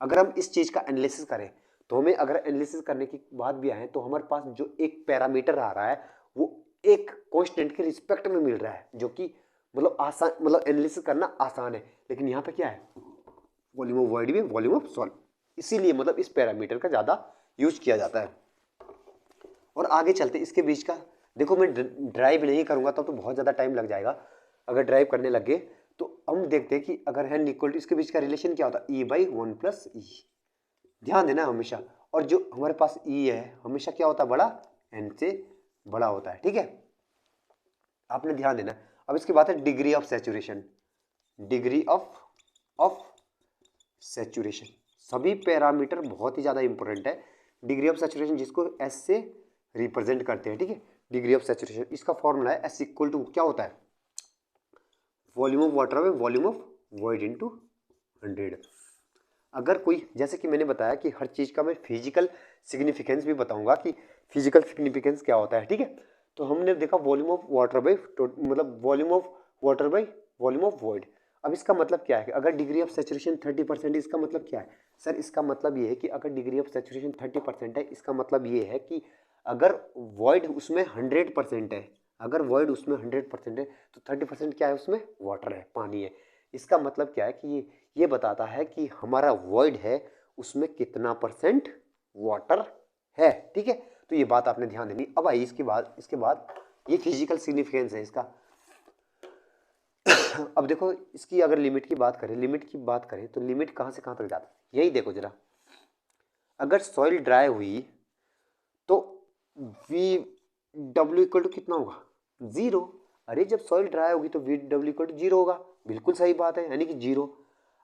अगर हम इस चीज का एनालिसिस करें तो हमें अगर एनालिसिस करने की बात भी आए तो हमारे पास जो एक पैरामीटर आ रहा है वो एक कांस्टेंट के रिस्पेक्ट में मिल रहा है, जो कि मतलब आसान, मतलब एनालिसिस करना आसान है। लेकिन यहाँ पे क्या है, वॉल्यूम ऑफ वॉइड भी वॉल्यूम ऑफ सॉलिड, इसीलिए मतलब इस पैरामीटर का ज्यादा यूज किया जाता है। और आगे चलते इसके बीच का, देखो मैं ड्राइव नहीं करूंगा तब तो बहुत ज़्यादा टाइम लग जाएगा। अगर ड्राइव करने लग गए तो हम देखते हैं कि अगर है इक्वल टू, इसके बीच का रिलेशन क्या होता है, ई बाई 1 प्लस ई, ध्यान देना हमेशा। और जो हमारे पास ई है हमेशा क्या होता है, बड़ा, एन से बड़ा होता है, ठीक है, आपने ध्यान देना। अब इसकी बात है degree of saturation, degree of saturation, सभी पैरामीटर बहुत ही ज़्यादा इंपॉर्टेंट है। डिग्री ऑफ सेचुरेशन जिसको एस से रिप्रेजेंट करते हैं, ठीक है, डिग्री ऑफ सेचुरेशन, इसका फॉर्मूला है एस इक्वल टू क्या होता है, वॉल्यूम ऑफ वाटर में वॉल्यूम ऑफ वॉइड इनटू 100। अगर कोई, जैसे कि मैंने बताया कि हर चीज़ का मैं फिजिकल सिग्निफिकेंस भी बताऊंगा कि फिजिकल सिग्निफिकेंस क्या होता है, ठीक है। तो हमने देखा वॉल्यूम ऑफ वाटर बाई मतलब volume of water by volume of void. अब इसका मतलब क्या है कि अगर डिग्री ऑफ सेचुरेशन 30% इसका मतलब क्या है, सर इसका मतलब ये है कि अगर डिग्री ऑफ सेचुरेशन 30% है इसका मतलब ये है कि अगर वॉइड उसमें 100% है, अगर वॉइड उसमें 100% है तो 30% क्या है, उसमें वाटर है, पानी है। इसका मतलब क्या है कि ये बताता है कि हमारा वॉइड है उसमें कितना परसेंट वाटर है, ठीक है। तो ये बात आपने ध्यान देनी। अब आइए इसके बाद ये फिजिकल सिग्निफिकेंस है इसका। अब देखो इसकी अगर लिमिट की बात करें तो लिमिट कहाँ से कहाँ तक जाता है, यही देखो जरा। अगर सॉइल ड्राई हुई तो वी डब्ल्यू इक्वल टू कितना होगा, 0। अरे जब सॉइल ड्राई होगी तो वी डब्ल्यू इक्वल टू 0 होगा, बिल्कुल सही बात है, यानी कि 0।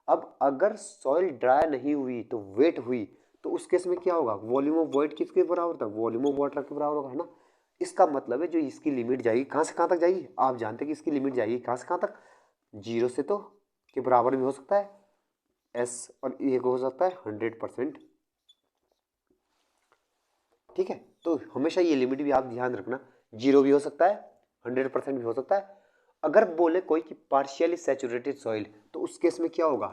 अब अगर सॉइल ड्राई नहीं हुई तो वेट हुई, तो उस केस में क्या होगा, वॉल्यूम ऑफ वॉइड किसके बराबर था, वॉल्यूम ऑफ वाटर के बराबर होगा, है ना। इसका मतलब है जो इसकी लिमिट जाएगी कहाँ से कहाँ तक जाएगी, आप जानते हैं कि इसकी लिमिट जाएगी कहाँ से कहाँ तक, 0 से तो के बराबर भी हो सकता है एस, और एक हो सकता है 100%, ठीक है। तो हमेशा ये लिमिट भी आप ध्यान रखना, 0 भी हो सकता है, 100% भी हो सकता है। अगर बोले कोई कि पार्शियली सैचुरेटेड सॉइल, तो उस केस में क्या होगा,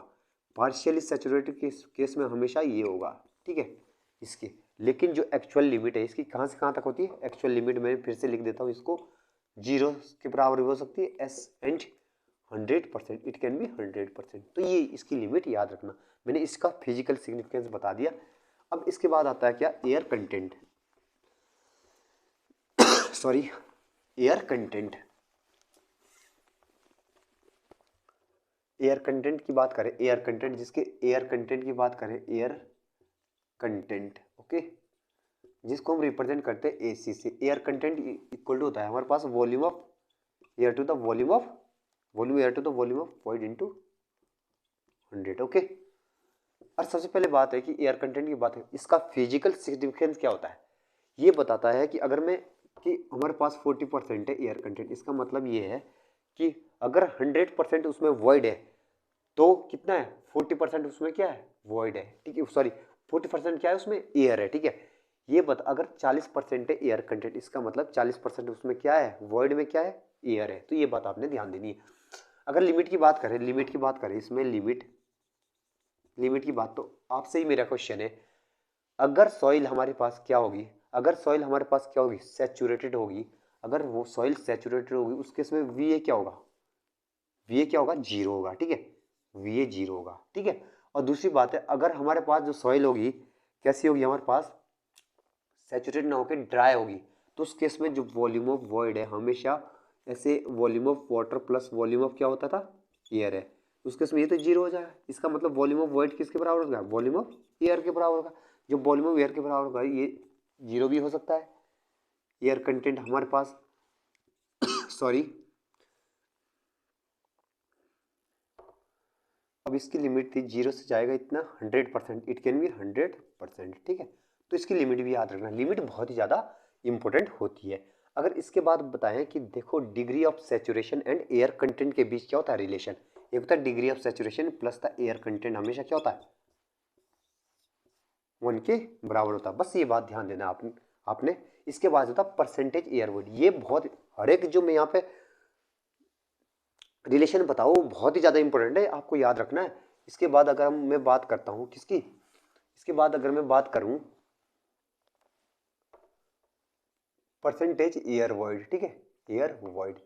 पार्शियली सैचुरेटेड केस में हमेशा ये होगा, ठीक है इसकी। लेकिन जो एक्चुअल लिमिट है इसकी कहाँ से कहाँ तक होती है, एक्चुअल लिमिट मैं फिर से लिख देता हूँ इसको, 0 के बराबर भी हो सकती है S and 100%, it can be 100%। तो ये इसकी लिमिट याद रखना, मैंने इसका फिजिकल सिग्निफिकेंस बता दिया। अब इसके बाद आता है क्या, air content, sorry air content. Air content की बात करें, एयर कंटेंट जिसके एयर कंटेंट की बात करें, एयर कंटेंट, ओके, जिसको हम रिप्रेजेंट करते हैं एसी से। एयर कंटेंट इक्वल टू होता है हमारे पास volume of air to the volume air to the volume of void into 100, okay. और सबसे पहले बात है कि एयर कंटेंट की बात है, इसका फिजिकल सिग्निफिकेंस क्या होता है, ये बताता है कि अगर मैं कि हमारे पास 40% है एयर कंटेंट, इसका मतलब ये है कि अगर 100% उसमें वॉइड है तो कितना है, 40% उसमें क्या है, वॉइड है, ठीक है, सॉरी 40% क्या है उसमें, एयर है, ठीक है। ये अगर 40% है एयर कंटेंट, इसका मतलब 40% उसमें क्या है, वॉइड में क्या है, एयर है। तो ये बात आपने ध्यान देनी है। अगर लिमिट की बात करें इसमें लिमिट की बात, तो आपसे ही मेरा क्वेश्चन है, अगर सॉइल हमारे पास क्या होगी, सैचुरेटेड होगी, अगर वो सॉइल सैचुरेटेड होगी उस केस में वी ए क्या होगा, जीरो होगा, ठीक है, वी ए जीरो होगा, ठीक है। और दूसरी बात है, अगर हमारे पास जो सॉइल होगी कैसी होगी, हमारे पास सैचुरेटेड ना होकर ड्राई होगी, तो उस केस में जो वॉल्यूम ऑफ वॉइड है हमेशा ऐसे volume of water plus volume of क्या होता था, एयर है, उस केस में ये तो जीरो हो जाएगा। इसका मतलब वॉल्यूम ऑफ वॉइड किसके बराबर होगा, वॉल्यूम ऑफ एयर के बराबर होगा। जो वॉल्यूम ऑफ एयर के बराबर होगा ये जीरो भी हो सकता है। एयर कंटेंट हमारे पास सॉरी, अब इसकी लिमिट थी 0 से जाएगा इतना 100%, इट कैन बी 100%, ठीक है। तो इसकी लिमिट भी याद रखना, लिमिट बहुत ही ज़्यादा इंपॉर्टेंट होती है। अगर इसके बाद बताएं कि देखो degree of saturation and air content के बीच क्या होता है रिलेशन, एक होता है degree of saturation plus the air content, हमेशा क्या होता है 1 के बराबर होता है। बस ये बात ध्यान देना आपने। इसके बाद होता है परसेंटेज एयर वॉइड, ये बहुत हर एक जो मैं यहाँ पे रिलेशन बताओ बहुत ही ज़्यादा इंपॉर्टेंट है, आपको याद रखना है। इसके बाद अगर मैं बात करता हूँ किसकी, इसके बाद अगर मैं बात करूँ परसेंटेज एयर वॉइड, ठीक है, air void,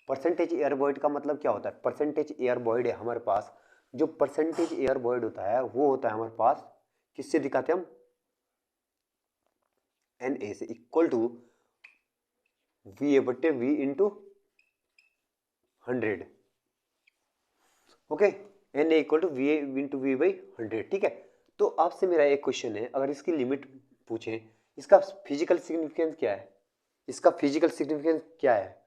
percentage air void का मतलब क्या होता है, परसेंटेज एयर वॉइड है हमारे पास, जो परसेंटेज एयर वॉइड होता है वो होता है हमारे पास, किससे दिखाते हैं हम, एन ए से, इक्वल टू वी ए बट्टे V into 100, okay, N A equal to V A into V by 100, ठीक है। तो आपसे मेरा एक क्वेश्चन है, अगर इसकी लिमिट पूछे, इसका फिजिकल सिग्निफिकेंस क्या है,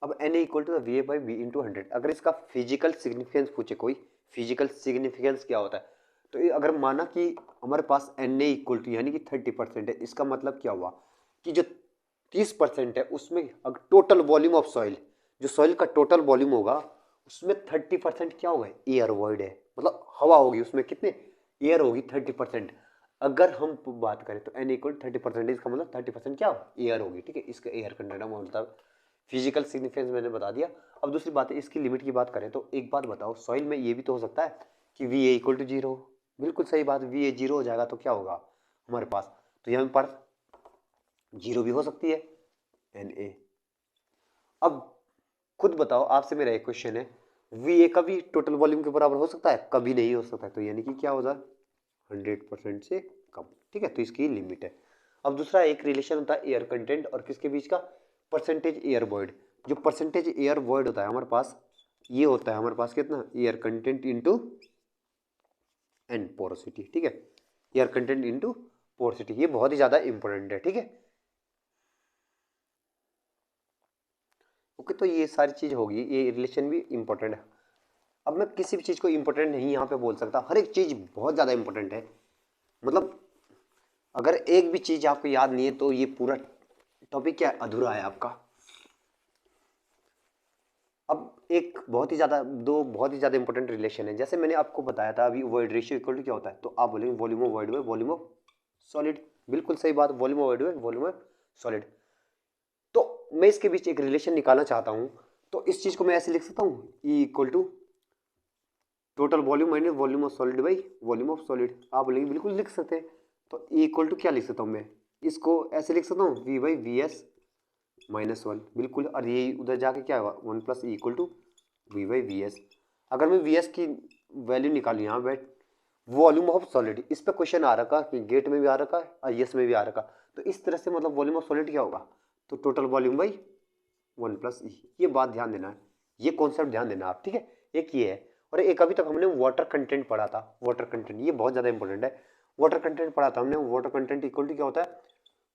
अब N A equal to V A by V into 100, अगर इसका फिजिकल सिग्निफिकेंस पूछे कोई, फिजिकल सिग्निफिकेंस क्या होता है, तो ये अगर माना कि हमारे पास एन ए इक्वल टू यानी कि 30% है, इसका मतलब क्या हुआ कि जो 30% है उसमें अगर टोटल वॉल्यूम ऑफ सॉइल, जो सॉइल का टोटल वॉल्यूम होगा उसमें 30% क्या होगा, एयर वॉइड है, मतलब हवा होगी उसमें, कितने एयर होगी 30%। अगर हम बात करें तो एन इक्वल 30%, इसका मतलब 30% क्या एयर होगी, ठीक है, इसका एयर कंटेंट मतलब फिजिकल सिग्निफिकेंस मैंने बता दिया। अब दूसरी बात है इसकी लिमिट की बात करें, तो एक बात बताओ, सॉइल में ये भी तो हो सकता है कि V A equal to zero, बिल्कुल सही बात, वी ए जीरो हो जाएगा तो क्या होगा हमारे पास, तो यहाँ पर जीरो भी हो सकती है Na। अब खुद बताओ, आपसे मेरा एक क्वेश्चन है, Va कभी टोटल वॉल्यूम के बराबर हो सकता है? कभी नहीं हो सकता है। तो यानी कि क्या होगा, 100% से कम। ठीक है, तो इसकी लिमिट है। अब दूसरा एक रिलेशन होता है एयर कंटेंट और किसके बीच का, परसेंटेज एयर वॉइड। जो परसेंटेज एयर वॉइड होता है हमारे पास, ये होता है हमारे पास कितना, air content into N porosity. ठीक है, एयर कंटेंट इंटू पोरोसिटी, ये बहुत ही ज्यादा इंपॉर्टेंट है। ठीक है, ओके, तो ये सारी चीज होगी, ये रिलेशन भी इंपॉर्टेंट है। अब मैं किसी भी चीज को इंपॉर्टेंट नहीं यहाँ पे बोल सकता, हर एक चीज बहुत ज्यादा इंपॉर्टेंट है। मतलब अगर एक भी चीज आपको याद नहीं है तो ये पूरा टॉपिक क्या है, अधूरा है आपका। अब एक बहुत ही ज्यादा, दो बहुत ही ज्यादा इंपॉर्टेंट रिलेशन है, जैसे मैंने आपको बताया था अभी, वॉइड रेशियो इक्वल टू क्या होता है, तो आप बोलेंगे volume of void by volume of solid. बिल्कुल सही बात, volume of void by volume of solid. तो मैं इसके बीच एक रिलेशन निकालना चाहता हूं, तो इस चीज को मैं ऐसे लिख सकता हूं, E equal to total volume minus volume of solid by volume of solid. आप बोलेंगे बिल्कुल लिख सकते हैं। तो ई इक्वल टू क्या लिख सकता हूँ मैं, इसको ऐसे लिख सकता हूँ, V by V S minus one. बिल्कुल, और ये उधर जाके क्या होगा, one plus E equal to V by V S. अगर मैं वी एस की वैल्यू निकालूँ यहाँ बैठ, वॉल्यूम ऑफ सॉलिड, इस पर क्वेश्चन आ रखा कि गेट में भी आ रखा है और यस में भी आ रखा। तो इस तरह से मतलब वॉल्यूम ऑफ सॉलिड क्या होगा, तो total volume by one plus E. ये बात ध्यान देना है, ये कॉन्सेप्ट ध्यान देना आप। ठीक है, एक ये है, और एक अभी तक हमने वाटर कंटेंट पढ़ा था। वाटर कंटेंट ये बहुत ज्यादा इंपॉर्टेंट है। वाटर कंटेंट पढ़ा था हमने, वाटर कंटेंट इक्वल टू क्या होता है,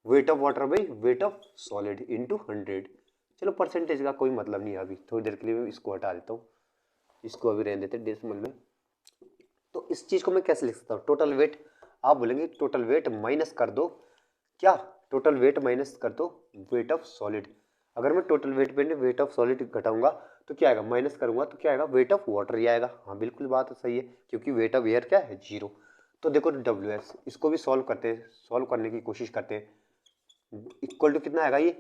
wait of water by wait of solid into 100। चलो परसेंटेज का कोई मतलब नहीं है, अभी थोड़ी देर के लिए मैं इसको हटा देता हूँ, इसको अभी रहने देते डेसिमल में। तो इस चीज को मैं कैसे लिख सकता हूँ, टोटल वेट। आप बोलेंगे टोटल वेट माइनस कर दो क्या, टोटल वेट माइनस कर दो वेट ऑफ सॉलिड। अगर मैं टोटल वेट पे वेट ऑफ सॉलिड घटाऊंगा तो क्या आएगा, माइनस करूंगा तो क्या आएगा, वेट ऑफ वाटर ही आएगा। हाँ बिल्कुल बात सही है, क्योंकि वेट ऑफ एयर क्या है, जीरो। तो देखो डब्ल्यू एस, इसको भी सॉल्व करते हैं, सॉल्व करने की कोशिश करते हैं। इक्वल टू कितना आएगा ये,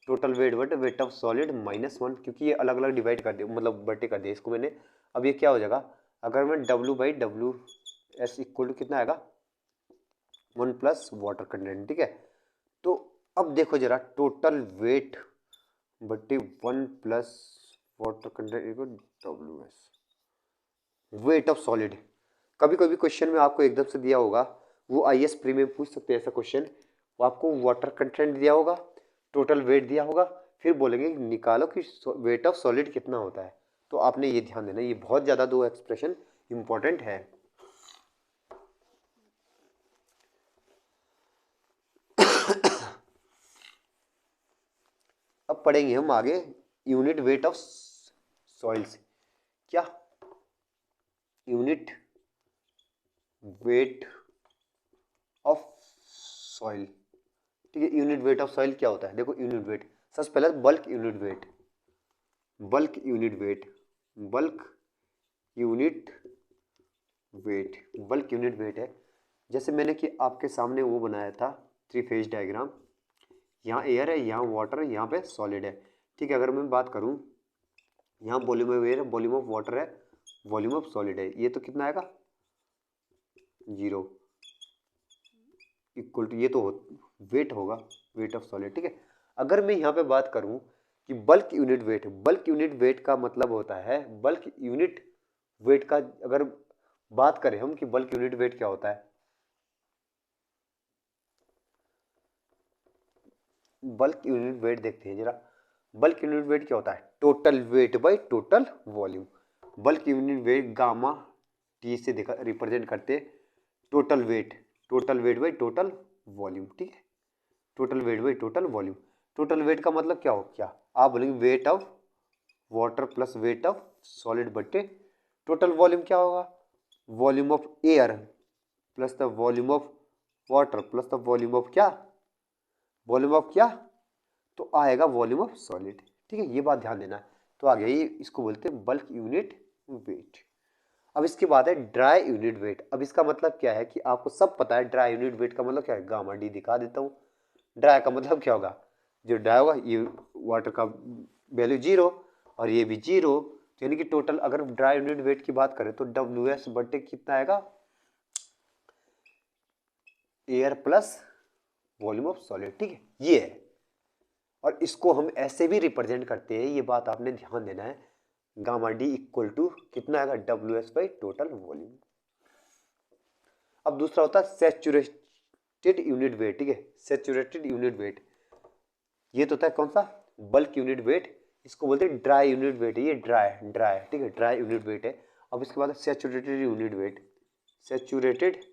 total weight but wait of solid minus one, क्योंकि ये अलग अलग डिवाइड कर दिया, मतलब बटे कर दिया इसको मैंने। अब ये क्या हो जाएगा, अगर मैं W by W S equal to कितना आएगा, वन प्लस वाटर कंटेंट। ठीक है, तो अब देखो जरा, टोटल वेट बटे one plus water content equal W S, wait of solid. कभी कभी क्वेश्चन में आपको एकदम से दिया होगा, वो आईएएस प्री में पूछ सकते हैं ऐसा क्वेश्चन, वो आपको वाटर कंटेंट दिया होगा, टोटल वेट दिया होगा, फिर बोलेंगे निकालो कि वेट ऑफ सॉलिड कितना होता है। तो आपने ये ध्यान देना, ये बहुत ज़्यादा दो एक्सप्रेशन इंपॉर्टेंट है। अब पढ़ेंगे हम आगे यूनिट वेट ऑफ सॉइल्स। क्या, यूनिट वेट ऑफ सॉइल। ठीक है, यूनिट वेट ऑफ सॉइल क्या होता है, देखो यूनिट वेट, सबसे पहले bulk unit wait, bulk unit wait, bulk unit wait, bulk unit wait है। जैसे मैंने कि आपके सामने वो बनाया था थ्री फेज डायग्राम, यहाँ एयर है, यहाँ वाटर है, यहाँ पे सॉलिड है। ठीक है, अगर मैं बात करूँ, यहाँ वॉल्यूम ऑफ एयर है, वॉल्यूम ऑफ वाटर है, वॉल्यूम ऑफ सॉलिड है, ये तो कितना आएगा, जीरो, इक्वल टू, ये तो वेट होगा, वेट ऑफ सॉलिड। ठीक है, अगर मैं यहाँ पे बात करूँ कि bulk unit wait, bulk unit weight का मतलब होता है, बल्क यूनिट वेट का अगर बात करें हम कि बल्क यूनिट वेट क्या होता है, बल्क यूनिट वेट देखते हैं जरा। बल्क यूनिट वेट क्या होता है, total weight by total volume. Bulk unit wait gamma T से देखा रिप्रेजेंट करते total weight, total weight by total volume. ठीक है, total weight by total volume. Total wait का मतलब क्या हो, क्या आप बोलेंगे wait of water plus wait of solid बटे टोटल वॉल्यूम क्या होगा, volume of air plus the volume of water plus the volume of क्या, वॉल्यूम ऑफ क्या, तो आएगा वॉल्यूम ऑफ सॉलिड। ठीक है, ये बात ध्यान देना है। तो आ गया ये, इसको बोलते हैं बल्क यूनिट वेट। अब इसके बाद है ड्राई यूनिट वेट। अब इसका मतलब क्या है कि आपको सब पता है ड्राई यूनिट वेट का मतलब क्या है, गामा डी दिखा देता हूँ। ड्राई का मतलब क्या होगा, जो ड्राई होगा ये वाटर का वैल्यू जीरो और ये भी जीरो, तो यानी कि टोटल अगर ड्राई यूनिट वेट की बात करें तो डब्ल्यू एस बटे कितना आएगा, air plus volume of solid, ठीक है, ये है। और इसको हम ऐसे भी रिप्रेजेंट करते हैं, ये बात आपने ध्यान देना है, गामा डी इक्वल टू कितना आएगा, W S by total volume. अब दूसरा होता है सैचुरेटेड यूनिट वेट, ठीक है, सैचुरेटेड यूनिट वेट, ये तो होता है कौन सा, बल्क यूनिट वेट, इसको बोलते हैं ड्राई यूनिट वेट, ये ड्राई, ठीक है, ड्राई यूनिट वेट है। अब इसके बाद saturated unit weight, saturated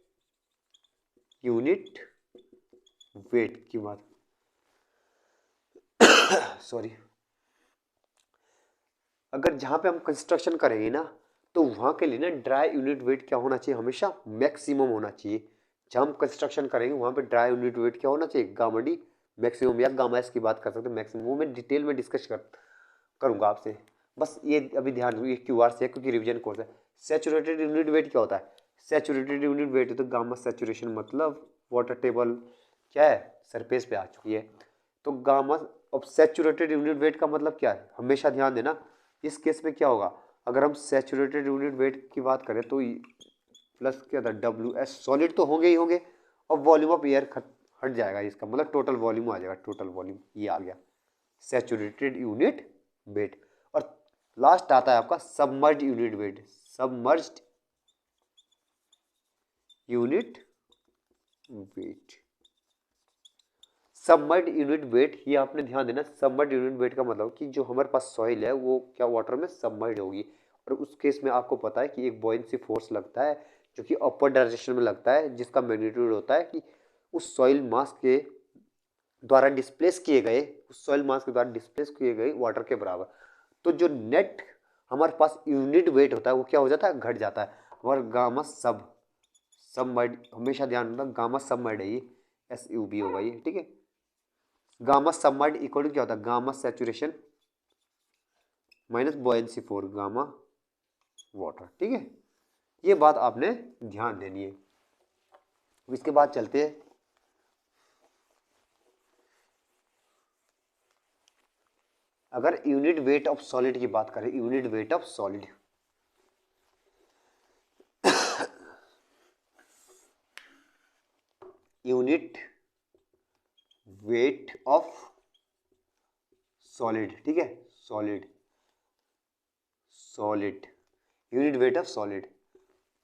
unit weight की बात सॉरी, अगर जहां पे हम कंस्ट्रक्शन करेंगे ना, तो वहां के लिए ना ड्राई यूनिट वेट क्या होना चाहिए, हमेशा मैक्सिमम होना चाहिए। जहां हम कंस्ट्रक्शन करेंगे वहां पे ड्राई यूनिट वेट क्या होना चाहिए, गामा डी मैक्सिमम, या गामा एस की बात कर सकते हैं मैक्सिमम, वो मैं डिटेल में डिस्कस करूंगा आपसे। बस ये अभी ध्यान रखिए, क्यू आर से, क्योंकि रिवीजन कोर्स है। सैचुरेटेड यूनिट वेट क्या होता है, सैचुरेटेड यूनिट वेट है तो गामा सैचुरेशन, मतलब वाटर टेबल क्या है, सरफेस पे आ चुकी है, तो गामा। अब सैचुरेटेड यूनिट वेट का मतलब क्या है, हमेशा ध्यान देना, इस केस में क्या होगा, अगर हम सैचुरेटेड यूनिट वेट की बात करें तो प्लस क्या था, डब्ल्यू एस, सॉलिड तो होंगे ही होंगे, और वॉल्यूम ऑफ एयर हट जाएगा, इसका मतलब टोटल वॉल्यूम आ जाएगा, टोटल वॉल्यूम ये आ गया सैचुरेटेड यूनिट वेट। और लास्ट आता है आपका submerged unit weight, submerged unit weight, submerged unit weight, ये आपने ध्यान देना, सबमर्ज्ड यूनिट वेट का मतलब कि जो हमारे पास सॉइल है वो क्या वाटर में सबमर्ज्ड होगी, और उस केस में आपको पता है कि एक बॉयंसी फोर्स लगता है जो कि अपर डायरेक्शन में लगता है, जिसका मैग्नीट्यूड होता है कि उस सॉइल मास के द्वारा डिस्प्लेस किए गए, उस सॉइल मास के द्वारा डिस्प्लेस किए गए वाटर के बराबर। तो जो नेट हमारे पास यूनिट वेट होता है वो क्या हो जाता है, घट जाता है। और गामा सबमर्ज्ड, हमेशा ध्यान रखना गामा सबमर्ज्ड है, ये एस यू बी होगा ये, ठीक है। गामा सबमर्ज्ड इक्वल टू क्या होता है, gamma saturation minus buoyancy four gamma water, ठीक है, ये बात आपने ध्यान देनी है। इसके बाद चलते हैं, अगर यूनिट वेट ऑफ सॉलिड की बात करें, unit weight of solid, unit weight of solid, ठीक है, solid, solid, unit weight of solid,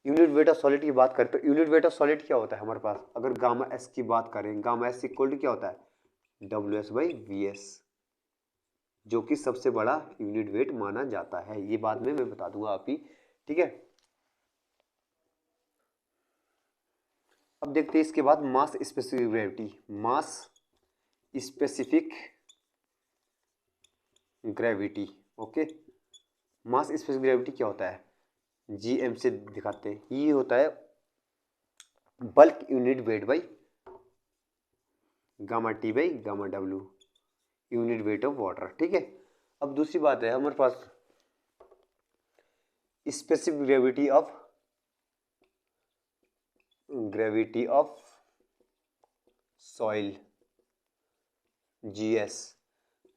unit weight of solid की बात करें तो यूनिट वेट ऑफ सॉलिड क्या होता है हमारे पास, अगर गामा एस की बात करें, गामा एस इक्वल टू क्या होता है, W S by V S, जो कि सबसे बड़ा यूनिट वेट माना जाता है, ये बाद में मैं बता दूंगा आप ही, ठीक है। अब देखते हैं इसके बाद मास स्पेसिफिक ग्रेविटी, मास स्पेसिफिक ग्रेविटी, ओके, मास स्पेसिफिक ग्रेविटी क्या होता है, जीएम से दिखाते हैं, ये होता है bulk unit weight by gamma T by gamma W, unit weight of water, ठीक है। अब दूसरी बात है हमारे पास specific gravity of soil, GS,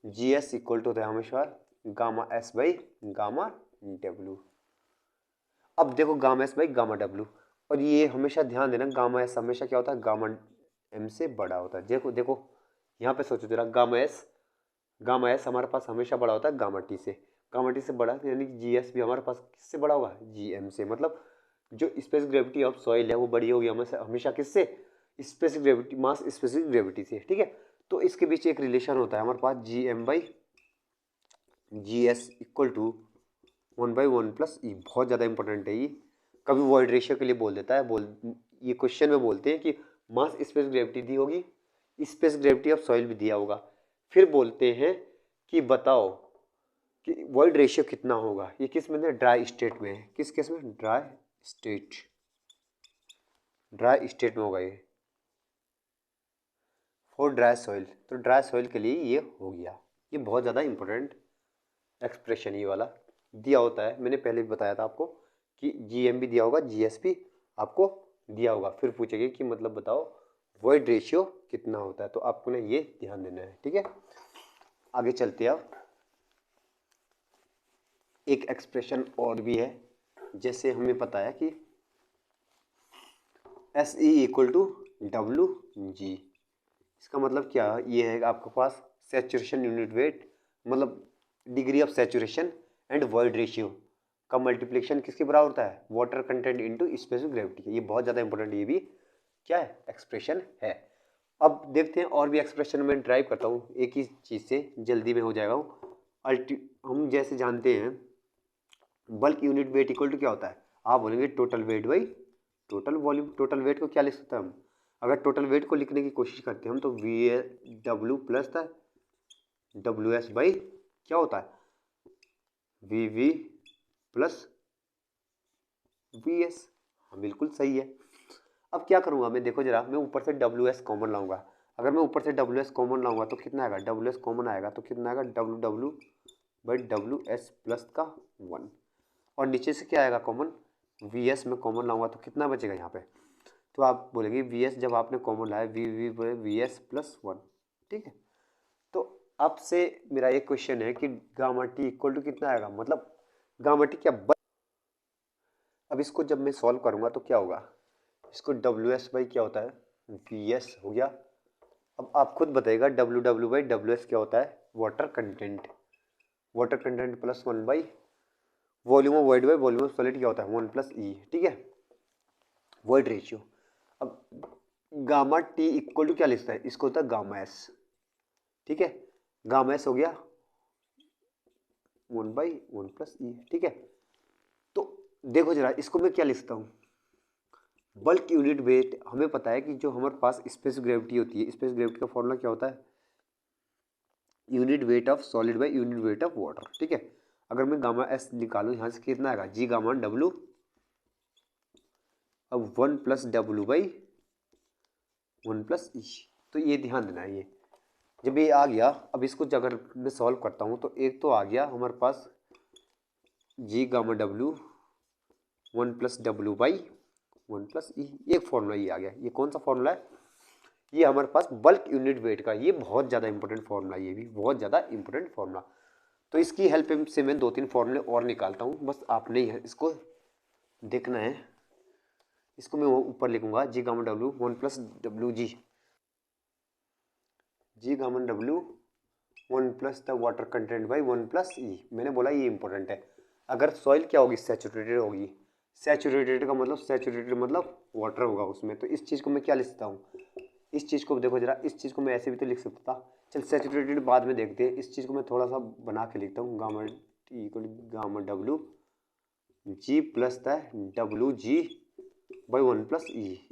GS equal to होता है हमेशा gamma S by gamma W. अब देखो gamma S by gamma W, और ये हमेशा ध्यान देना, गामा एस हमेशा क्या होता है, गामा एम से बड़ा होता है। देखो देखो यहाँ पे सोचो जरा, गामा एस हमारे पास हमेशा बड़ा होता है गामा टी से, गामा टी से बड़ा, यानी कि जी एस भी हमारे पास किससे बड़ा होगा, जी एम से, मतलब जो स्पेसिफिक ग्रेविटी ऑफ सॉइल है वो बड़ी होगी हमेशा किससे, स्पेसिफिक ग्रेविटी, मास स्पेसिफिक ग्रेविटी से, ठीक है। तो इसके बीच एक रिलेशन होता है हमारे पास, G M by G S equal to 1/1 plus E, बहुत ज़्यादा इंपॉर्टेंट है ये, कभी वॉइड रेशियो के लिए बोल देता है, ये क्वेश्चन में बोलते हैं कि मास स्पेस ग्रेविटी दी होगी, स्पेस ग्रेविटी ऑफ सॉइल भी दिया होगा, फिर बोलते हैं कि बताओ कि वॉइड रेशियो कितना होगा, ये किस में, ड्राई स्टेट में है, किस केस में, ड्राई स्टेट में होगा ये, फॉर ड्राई सॉइल, तो ड्राई सॉइल के लिए ये हो गया, ये बहुत ज़्यादा इंपॉर्टेंट एक्सप्रेशन ये वाला दिया होता है, मैंने पहले भी बताया था आपको कि जीएम भी दिया होगा, जीएस भी आपको दिया होगा, फिर पूछेंगे कि मतलब बताओ वॉइड रेशियो कितना होता है, तो आपको ना ये ध्यान देना है, ठीक है। आगे चलते हैं, अब एक एक्सप्रेशन और भी है, जैसे हमें पता है कि S E equal to W G, इसका मतलब क्या है, ये है आपके पास सैचुरेशन यूनिट वेट, मतलब degree of saturation and void ratio का मल्टीप्लिकेशन किसके बराबर होता है, water content into specific gravity. ये बहुत ज़्यादा इंपॉर्टेंट, ये भी क्या है, एक्सप्रेशन है। अब देखते हैं और भी एक्सप्रेशन में ड्राइव करता हूँ एक ही चीज़ से, जल्दी में हो जाएगा वो। हम जैसे जानते हैं bulk unit weight equal to क्या होता है, आप बोलेंगे total weight by total volume. Total weight को क्या लिख सकते हैं हम, अगर टोटल वेट को लिखने की कोशिश करते हैं हम तो वी डब्ल्यू प्लस था डब्ल्यू एस बाई क्या होता है, V V plus V S. हाँ बिल्कुल सही है। अब क्या करूँगा मैं, देखो जरा, मैं ऊपर से डब्ल्यू एस कॉमन लाऊंगा। अगर मैं ऊपर से डब्ल्यू एस कॉमन लाऊंगा तो कितना आएगा, डब्ल्यू एस कॉमन आएगा तो कितना आएगा, W W by W S plus का 1। और नीचे से क्या आएगा कॉमन, वी एस में कॉमन लाऊंगा तो कितना बचेगा यहाँ पे, तो आप बोलेंगे वी एस जब आपने कॉमन लाया वी एस प्लस 1। ठीक है, तो आपसे मेरा एक क्वेश्चन है कि गामा टी इक्वल टू कितना आएगा, मतलब गामा टी क्या अब इसको जब मैं सॉल्व करूंगा तो क्या होगा, इसको डब्ल्यू एस बाई क्या होता है, वी एस हो गया। अब आप खुद बताइएगा W W by W S क्या होता है, water content. Water content plus 1 by volume of void by volume of solid क्या होता है, 1 प्लस ई। ठीक है, वॉइड रेशियो। अब गामा टी इक्वल टू क्या लिखता है, इसको होता है गामा एस। ठीक है, गामा एस हो गया 1 बाई 1 प्लस ई। ठीक है, तो देखो जरा इसको मैं क्या लिखता हूँ, बल्क यूनिट वेट। हमें पता है कि जो हमारे पास स्पेस ग्रेविटी होती है, स्पेस ग्रेविटी का फॉर्मूला क्या होता है, unit weight of solid by unit weight of water. ठीक है, अगर मैं गामा एस निकालूं यहाँ से कितना आएगा, जी गामा डब्लू, अब 1 प्लस डब्लू बाई 1 प्लस ई। तो ये ध्यान देना है, ये जब ये आ गया, अब इसको अगर मैं सॉल्व करता हूँ तो एक तो आ गया हमारे पास G gamma W 1 plus W by 1 plus E, एक फॉर्मूला ये आ गया। ये कौन सा फॉर्मूला है, ये हमारे पास बल्क यूनिट वेट का, ये बहुत ज़्यादा इंपॉर्टेंट फॉर्मूला, ये भी बहुत ज़्यादा इंपॉर्टेंट फॉर्मूला। तो इसकी हेल्प से मैं 2-3 फॉर्मूले और निकालता हूँ, बस आपने इसको देखना है। इसको मैं ऊपर लिखूंगा G gamma W 1 plus W G, G gamma W 1 plus the water content by 1 plus E. मैंने बोला ये इंपॉर्टेंट है। अगर सॉइल क्या होगी, सैचुरेटेड होगी, सैचुरेटेड का मतलब सैचुरेटेड मतलब वाटर होगा उसमें, तो इस चीज़ को मैं क्या लिख सकता हूँ, इस चीज़ को देखो जरा, इस चीज़ को मैं ऐसे भी तो लिख सकता था। चल सैचुरेटेड बाद में देखते हैं, इस चीज़ को मैं थोड़ा सा बना के लिखता हूँ, gamma T equal gamma W G plus the W G by 1 plus E.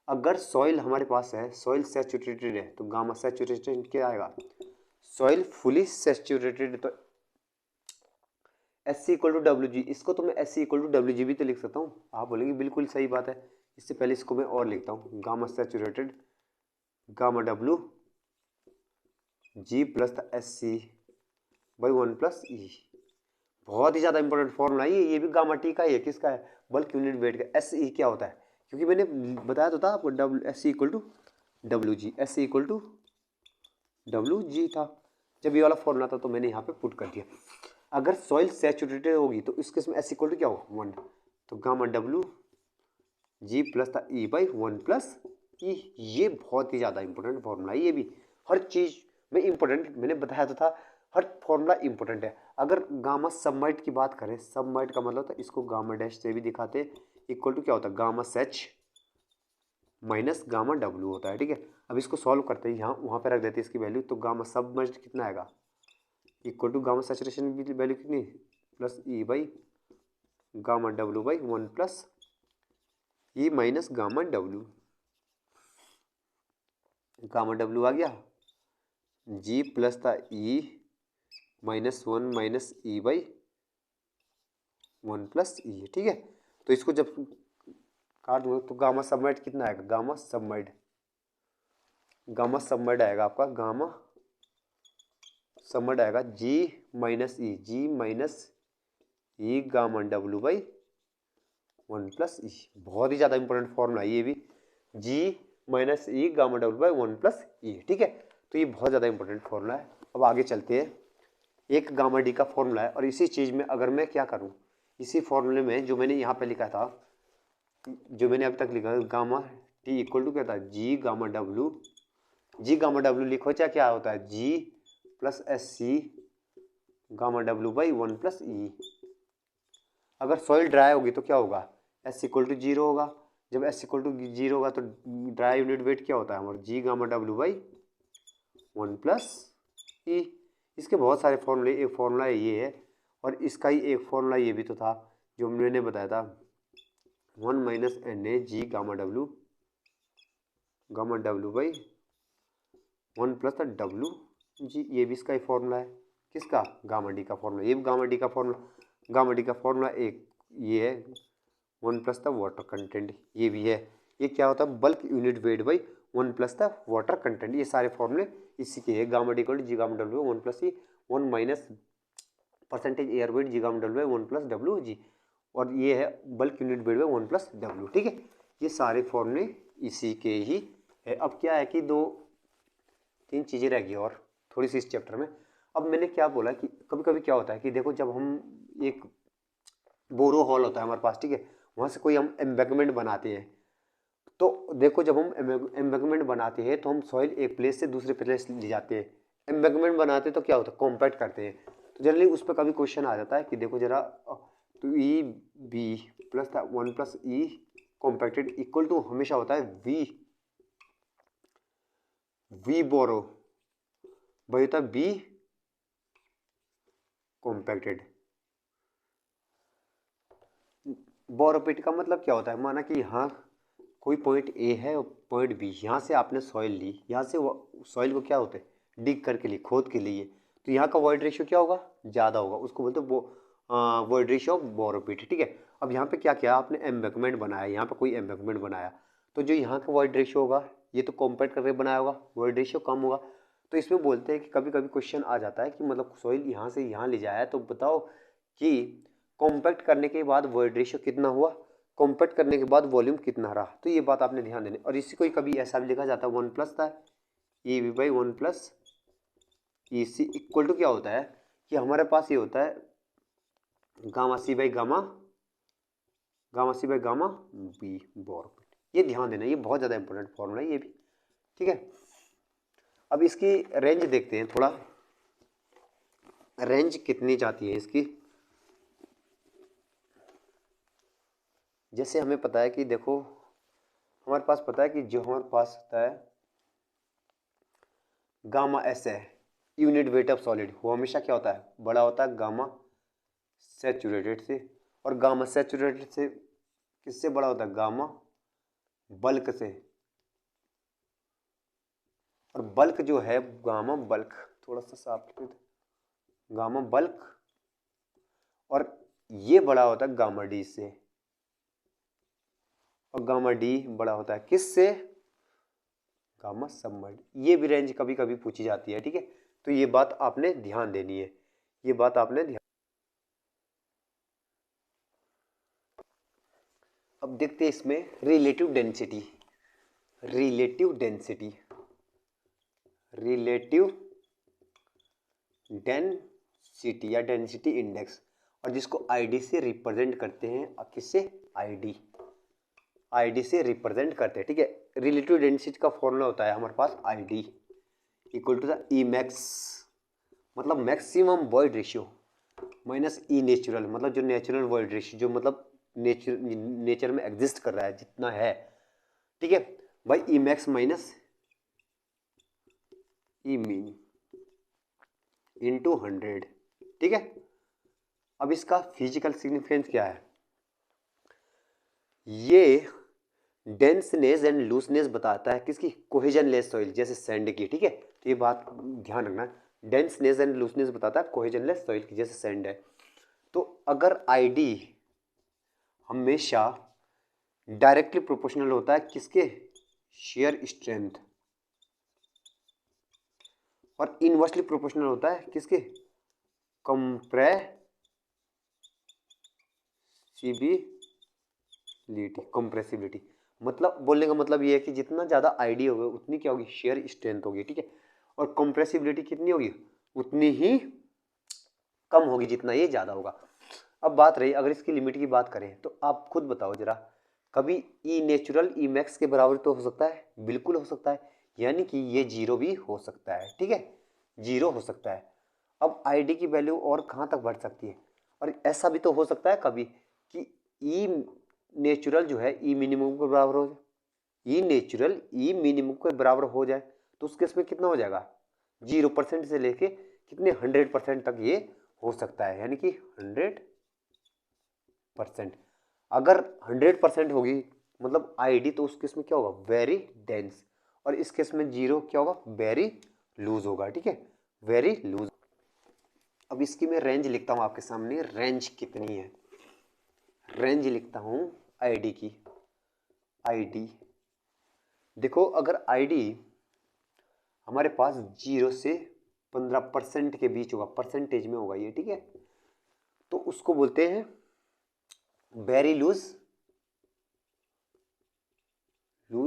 अगर सॉइल हमारे पास है, सॉइल सैचुरेटेड है, तो गामा सैचुरेटेड क्या आएगा, सॉइल फुली सैचुरेटेड, तो S C equal to W G. इसको तो मैं S C equal to W G भी तो लिख सकता हूँ। आप बोलेंगे बिल्कुल सही बात है, इससे पहले इसको मैं और लिखता हूँ, gamma saturated gamma W G plus the S C by 1 plus E. बहुत ही ज़्यादा इंपॉर्टेंट फॉर्मूला है ये भी गामा टी का ही है, किसका है, बल्क यूनिट वेट का। एस ई क्या होता है, क्योंकि मैंने बताया तो था आपको, W S C equal to W G, S C equal to W G था। जब ये वाला फॉर्मूला था तो मैंने यहाँ पे पुट कर दिया। अगर सॉइल सैचुरेटेड होगी तो इस केस में एस इक्वल टू क्या होगा, 1, तो गामा डब्ल्यू जी प्लस था ई बाई 1 प्लस ई। ये बहुत ही ज़्यादा इंपॉर्टेंट फॉर्मूला है, ये भी हर चीज़ में इंपॉर्टेंट, मैंने बताया तो था हर फॉर्मूला इंपॉर्टेंट है। अगर गामा सबमाइट की बात करें, सबमाइट का मतलब था, इसको गामा डैश से भी दिखाते, इक्वल टू क्या होता है, गामा सेच माइनस गामा डब्ल्यू होता है। ठीक है, अब इसको सॉल्व करते हैं, यहाँ वहाँ पे रख देते हैं इसकी वैल्यू, तो गामा सबमर्ज्ड कितना आएगा, इक्वल टू गामा सैचुरेशन की वैल्यू कितनी, plus E by gamma W by 1 plus E minus gamma W. Gamma W आ गया, जी प्लस था E minus 1 minus E by 1 plus E. ठीक है, तो इसको जब काट दूंगा तो गामा सबमर्ज्ड कितना आएगा, गामा सबमर्ज्ड आएगा आपका, गामा सबमर्ज्ड आएगा G minus E, G minus E gamma W by 1 plus E. बहुत ही ज़्यादा इंपॉर्टेंट फॉर्मूला है ये भी, G minus E gamma W by 1 plus E. ठीक है, तो ये बहुत ज़्यादा इंपॉर्टेंट फॉर्मूला है। अब आगे चलते हैं, एक गामा डी का फॉर्मूला है, और इसी चीज़ में अगर मैं क्या करूँ, इसी फॉर्मूले में जो मैंने यहाँ पे लिखा था, जो मैंने अभी तक लिखा, गामा टी इक्वल टू क्या था, G gamma W G gamma W लिखो चाहे क्या होता है, G plus S C gamma W by 1 + E. अगर सॉइल ड्राई होगी तो क्या होगा, एस इक्वल टू जीरो होगा। जब एस इक्वल टू जीरो होगा तो ड्राई यूनिट वेट क्या होता है हमारा, जी गामा डब्ल्यू बाई 1 + ई। इसके बहुत सारे फॉर्मूले, एक फॉर्मूला ये है और इसका ही एक फॉर्मूला ये भी तो था जो मैंने बताया था, 1 - Na ji gamma W by 1 + W जी। ये भी इसका ही फॉर्मूला है, किसका, गामा डी का फॉर्मूला। ये भी गामा डी का फॉर्मूला, गामा डी का फॉर्मूला एक ये है 1 + द वाटर कंटेंट, ये भी है। ये क्या होता है, bulk unit weight by 1 + the water content. ये सारे फॉर्मूले इसी के है। Gamma D equal to G gamma W 1 + E, 1 - percentage air weight G gamma W 1 + W G, और ये है bulk unit weight by 1 + W. ठीक है, ये सारे फॉर्मूले इसी के ही है। अब क्या है कि 2-3 चीज़ें रह गई और थोड़ी सी इस चैप्टर में। अब मैंने क्या बोला कि कभी कभी क्या होता है कि देखो, जब हम एक बोरो हॉल होता है हमारे पास, ठीक है, वहाँ से कोई हम एम्बैंकमेंट बनाते हैं, तो देखो जब हम एम्बैंकमेंट बनाते हैं तो हम सॉइल एक प्लेस से दूसरे प्लेस ले जाते हैं। एम्बैंकमेंट बनाते हैं तो क्या होता है, कॉम्पैक्ट करते हैं। तो जनरली उस पर कभी क्वेश्चन आ जाता है कि देखो जरा, तो E B plus 1 + E compacted equal to हमेशा होता है वी बोरो भाई होता है बी कॉम्पैक्टेड। बोरोपिट का मतलब क्या होता है, माना कि यहाँ कोई पॉइंट ए है और पॉइंट बी, यहाँ से आपने सॉइल ली, यहाँ से सॉइल को क्या होते हैं, डिग करके लिए, खोद के लिए, तो यहाँ का वॉइड रेशियो क्या होगा, ज़्यादा होगा, उसको बोलते हैं वॉइड रेशियो ऑफ बोरोपिट। ठीक है, अब यहाँ पे क्या किया आपने, एम्बैंकमेंट बनाया, यहाँ पे कोई एम्बैंकमेंट बनाया, तो जो यहाँ का वॉइड रेशियो होगा, ये तो कॉम्पैक्ट करके बनाया होगा, वॉइड रेशियो कम होगा। तो इसमें बोलते हैं कि कभी कभी क्वेश्चन आ जाता है कि मतलब सॉइल यहाँ से यहाँ ले जाया है, तो बताओ कि कॉम्पैक्ट करने के बाद वॉइड रेशियो कितना हुआ, कॉम्पैक्ट करने के बाद वॉल्यूम कितना रहा। तो ये बात आपने ध्यान देनी। और इसी को कभी ऐसा भी लिखा जाता है 1 + था E B by 1 + E C equal to क्या होता है कि हमारे पास ये होता है gamma C by gamma B borrow pit. ये ध्यान देना, ये बहुत ज़्यादा इंपॉर्टेंट फॉर्मूला है ये भी। ठीक है, अब इसकी रेंज देखते हैं थोड़ा, रेंज कितनी जाती है इसकी। जैसे हमें पता है कि देखो, हमारे पास पता है कि जो हमारे पास होता है गामा एस है, यूनिट वेट ऑफ सॉलिड, वो हमेशा क्या होता है, बड़ा होता है गामा सैचुरेटेड से। और गामा सैचुरेटेड से किससे बड़ा होता है, गामा बल्क से। और बल्क जो है, गामा बल्क, थोड़ा सा साफ लिख दो, गामा बल्क, और ये बड़ा होता है गामा डी से, और गामा डी बड़ा होता है किससे, गामा सबमर्ज। ये भी रेंज कभी कभी पूछी जाती है। ठीक है, तो ये बात आपने ध्यान देनी है, ये बात आपने ध्यान। अब देखते हैं इसमें रिलेटिव डेंसिटी, रिलेटिव डेंसिटी या डेंसिटी इंडेक्स, और जिसको आईडी से रिप्रेजेंट करते हैं, किससे, आईडी से रिप्रेजेंट करते हैं। ठीक है, रिलेटिव डेंसिटी का फॉर्मूला होता है हमारे पास ID equal to the E max, मतलब maximum void ratio, minus E natural, मतलब जो नेचुरल वॉइड रेशियो, जो मतलब नेचर में एग्जिस्ट कर रहा है जितना है। ठीक है भाई, ई max minus E min into 100। ठीक है, अब इसका फिजिकल सिग्निफिकेंस क्या है, ये डेंसनेस एंड लूजनेस बताता है किसकी, कोहेजन लेस सॉइल, जैसे सैंड की। ठीक है, तो ये बात ध्यान रखना, डेंसनेस एंड लूजनेस बताता है कोहेजन लेस सॉइल की, जैसे सैंड है। तो अगर आईडी हमेशा डायरेक्टली प्रोपोर्शनल होता है किसके, शेयर स्ट्रेंथ, और इनवर्सली प्रोपोर्शनल होता है किसके, कंप्रेसिबिलिटी। मतलब बोलने का मतलब ये है कि जितना ज़्यादा आईडी होगा उतनी क्या होगी, शेयर स्ट्रेंथ होगी। ठीक है, और कंप्रेसिबिलिटी कितनी होगी, उतनी ही कम होगी जितना ये ज़्यादा होगा। अब बात रही, अगर इसकी लिमिट की बात करें तो आप खुद बताओ जरा, कभी ई नेचुरल ई मैक्स के बराबर तो हो सकता है, बिल्कुल हो सकता है, यानी कि ये 0 भी हो सकता है, ठीक है, 0 हो सकता है। अब आईडी की वैल्यू और कहाँ तक बढ़ सकती है, और ऐसा भी तो हो सकता है कभी कि ई नेचुरल जो है ई मिनिमम के बराबर हो जाए, ई नेचुरल ई मिनिमम के बराबर हो जाए, तो उस केस में कितना हो जाएगा, 0% से लेके कितने 100% तक ये हो सकता है, यानी कि 100%। अगर 100% होगी मतलब आईडी, तो उस केस में क्या होगा, वेरी डेंस, और इस केस में 0 क्या होगा, वेरी लूज होगा, ठीक है, वेरी लूज। अब इसकी मैं रेंज लिखता हूं आपके सामने, रेंज कितनी है, रेंज लिखता हूं आईडी की। आईडी देखो, अगर आईडी हमारे पास 0 से 15% के बीच होगा, परसेंटेज में होगा ये, ठीक है, तो उसको बोलते हैं वेरी लूज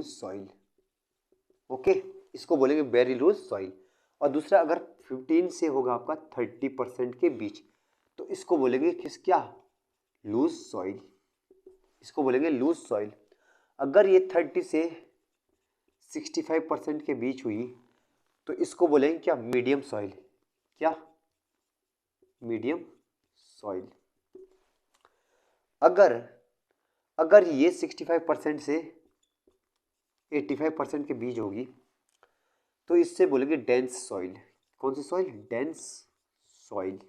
सॉइल, ओके, इसको बोलेंगे वेरी लूज सॉइल। और दूसरा अगर 15 से होगा आपका 30% के बीच, तो इसको बोलेंगे क्या, लूज सॉइल, इसको बोलेंगे लूज सॉइल। अगर ये 30 से 65% के बीच हुई, तो इसको बोलेंगे क्या, मीडियम सॉइल, क्या, मीडियम सॉइल। अगर ये 65% से 85% के बीच होगी, तो इससे बोलेंगे डेंस सॉइल। कौन सी सॉइल, डेंस सॉइल।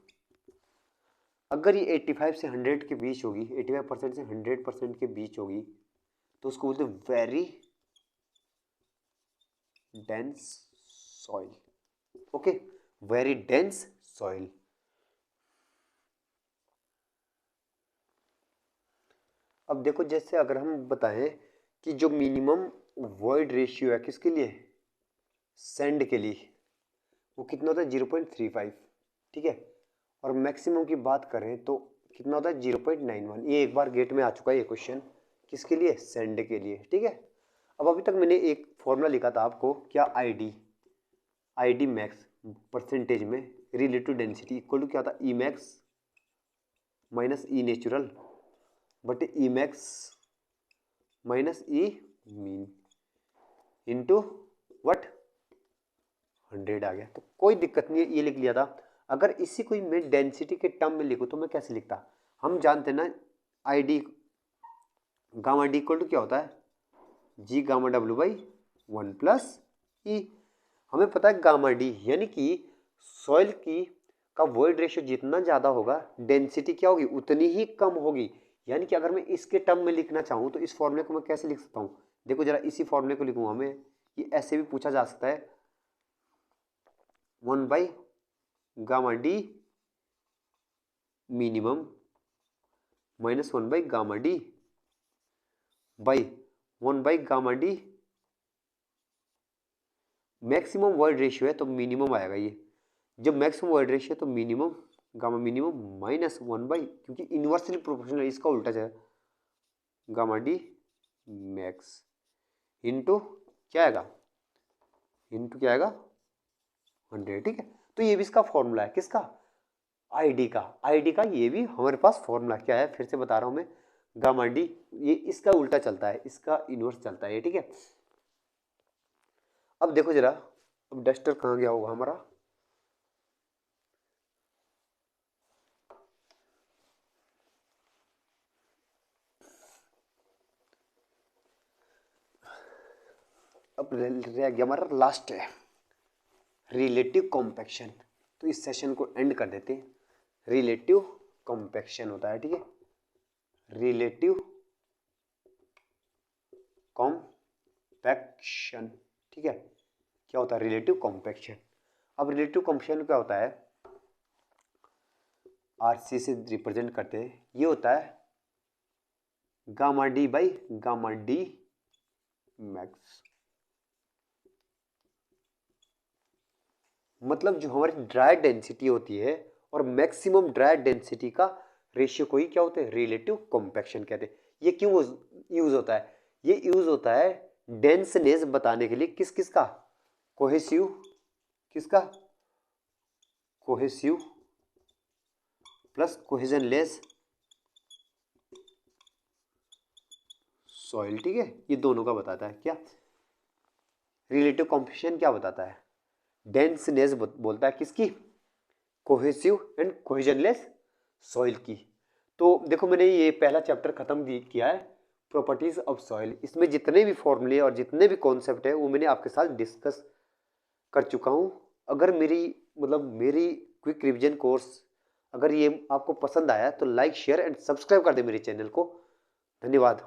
अगर ये 85 से 100 के बीच होगी, 85% से 100% के बीच होगी, तो उसको बोलते हैं very dense soil, okay, very dense soil. अब देखो, जैसे अगर हम बताएं कि जो मिनिमम वॉइड रेशियो है किसके लिए, सैंड के लिए, वो कितना होता है, 0.35, ठीक है, और मैक्सिमम की बात करें तो कितना होता है, 0.91। ये एक बार गेट में आ चुका है ये क्वेश्चन, किसके लिए, सैंड के लिए, ठीक है। अब अभी तक मैंने एक फॉर्मूला लिखा था आपको, क्या, आईडी मैक्स परसेंटेज में रिलेटिव डेंसिटी इक्वल टू क्या था, E max minus E natural बटे E max minus E min into वट 100 आ गया। तो कोई दिक्कत नहीं है, ये लिख लिया था। अगर इसी को मैं डेंसिटी के टर्म में लिखूं तो मैं कैसे लिखता, हम जानते हैं ना ID gamma D equal to क्या होता है, G gamma W by 1 plus E. हमें पता है गामा डी यानी कि सॉइल की का वॉइड रेशियो जितना ज़्यादा होगा, डेंसिटी क्या होगी, उतनी ही कम होगी। यानी कि अगर मैं इसके टर्म में लिखना चाहूँ तो इस फॉर्मूले को मैं कैसे लिख सकता हूँ, देखो जरा इसी फॉर्मूले को लिखूंगा मैं, ये ऐसे भी पूछा जा सकता है, 1 by gamma D minimum minus 1 by gamma D by 1 by gamma D maximum void ratio है तो मिनिमम आएगा ये, जब मैक्सिमम वॉइड रेशियो है तो minimum gamma minimum minus 1 by, क्योंकि इन्वर्सली प्रोपोर्शनल, इसका उल्टा जाए, गामा डी मैक्स इंटू क्या आएगा, इंटू क्या आएगा 100, ठीक है। तो ये भी इसका फॉर्मूला है, किसका, आईडी का ये भी हमारे पास फॉर्मूला क्या है, फिर से बता रहा हूं मैं, गामा डी, ये इसका उल्टा चलता है, इसका इनवर्स चलता है, ठीक है। अब देखो जरा, अब डस्टर कहाँ गया होगा हमारा, अब रह गया हमारा लास्ट है रिलेटिव कॉम्पैक्शन। तो इस सेशन को एंड कर देते हैं, रिलेटिव कॉम्पैक्शन होता है, ठीक है, रिलेटिव कॉम्पैक्शन, ठीक है, क्या होता है रिलेटिव कॉम्पैक्शन। अब रिलेटिव कॉम्पैक्शन क्या होता है, आरसी से रिप्रेजेंट करते हैं, ये होता है gamma D by gamma D max. मतलब जो हमारी ड्राई डेंसिटी होती है और मैक्सिमम ड्राई डेंसिटी का रेशियो को ही क्या होते हैं, रिलेटिव कॉम्पैक्शन कहते हैं। ये क्यों यूज होता है, ये यूज होता है डेंसनेस बताने के लिए, किस किस का, कोहेसिव, किसका, कोहेसिव प्लस कोहेजनलेस सॉइल, ठीक है, ये दोनों का बताता है क्या, रिलेटिव कॉम्पोजिशन क्या बताता है? डेंसनेस बोलता है किसकी? कोहेसिव एंड कोहेजनलेस सॉइल की। तो देखो मैंने ये पहला चैप्टर खत्म किया है, प्रॉपर्टीज ऑफ सॉइल। इसमें जितने भी फॉर्मूले और जितने भी कॉन्सेप्ट है वो मैंने आपके साथ डिस्कस कर चुका हूँ। अगर मेरी क्विक रिवीजन कोर्स अगर ये आपको पसंद आया तो लाइक शेयर एंड सब्सक्राइब कर दे मेरे चैनल को। धन्यवाद।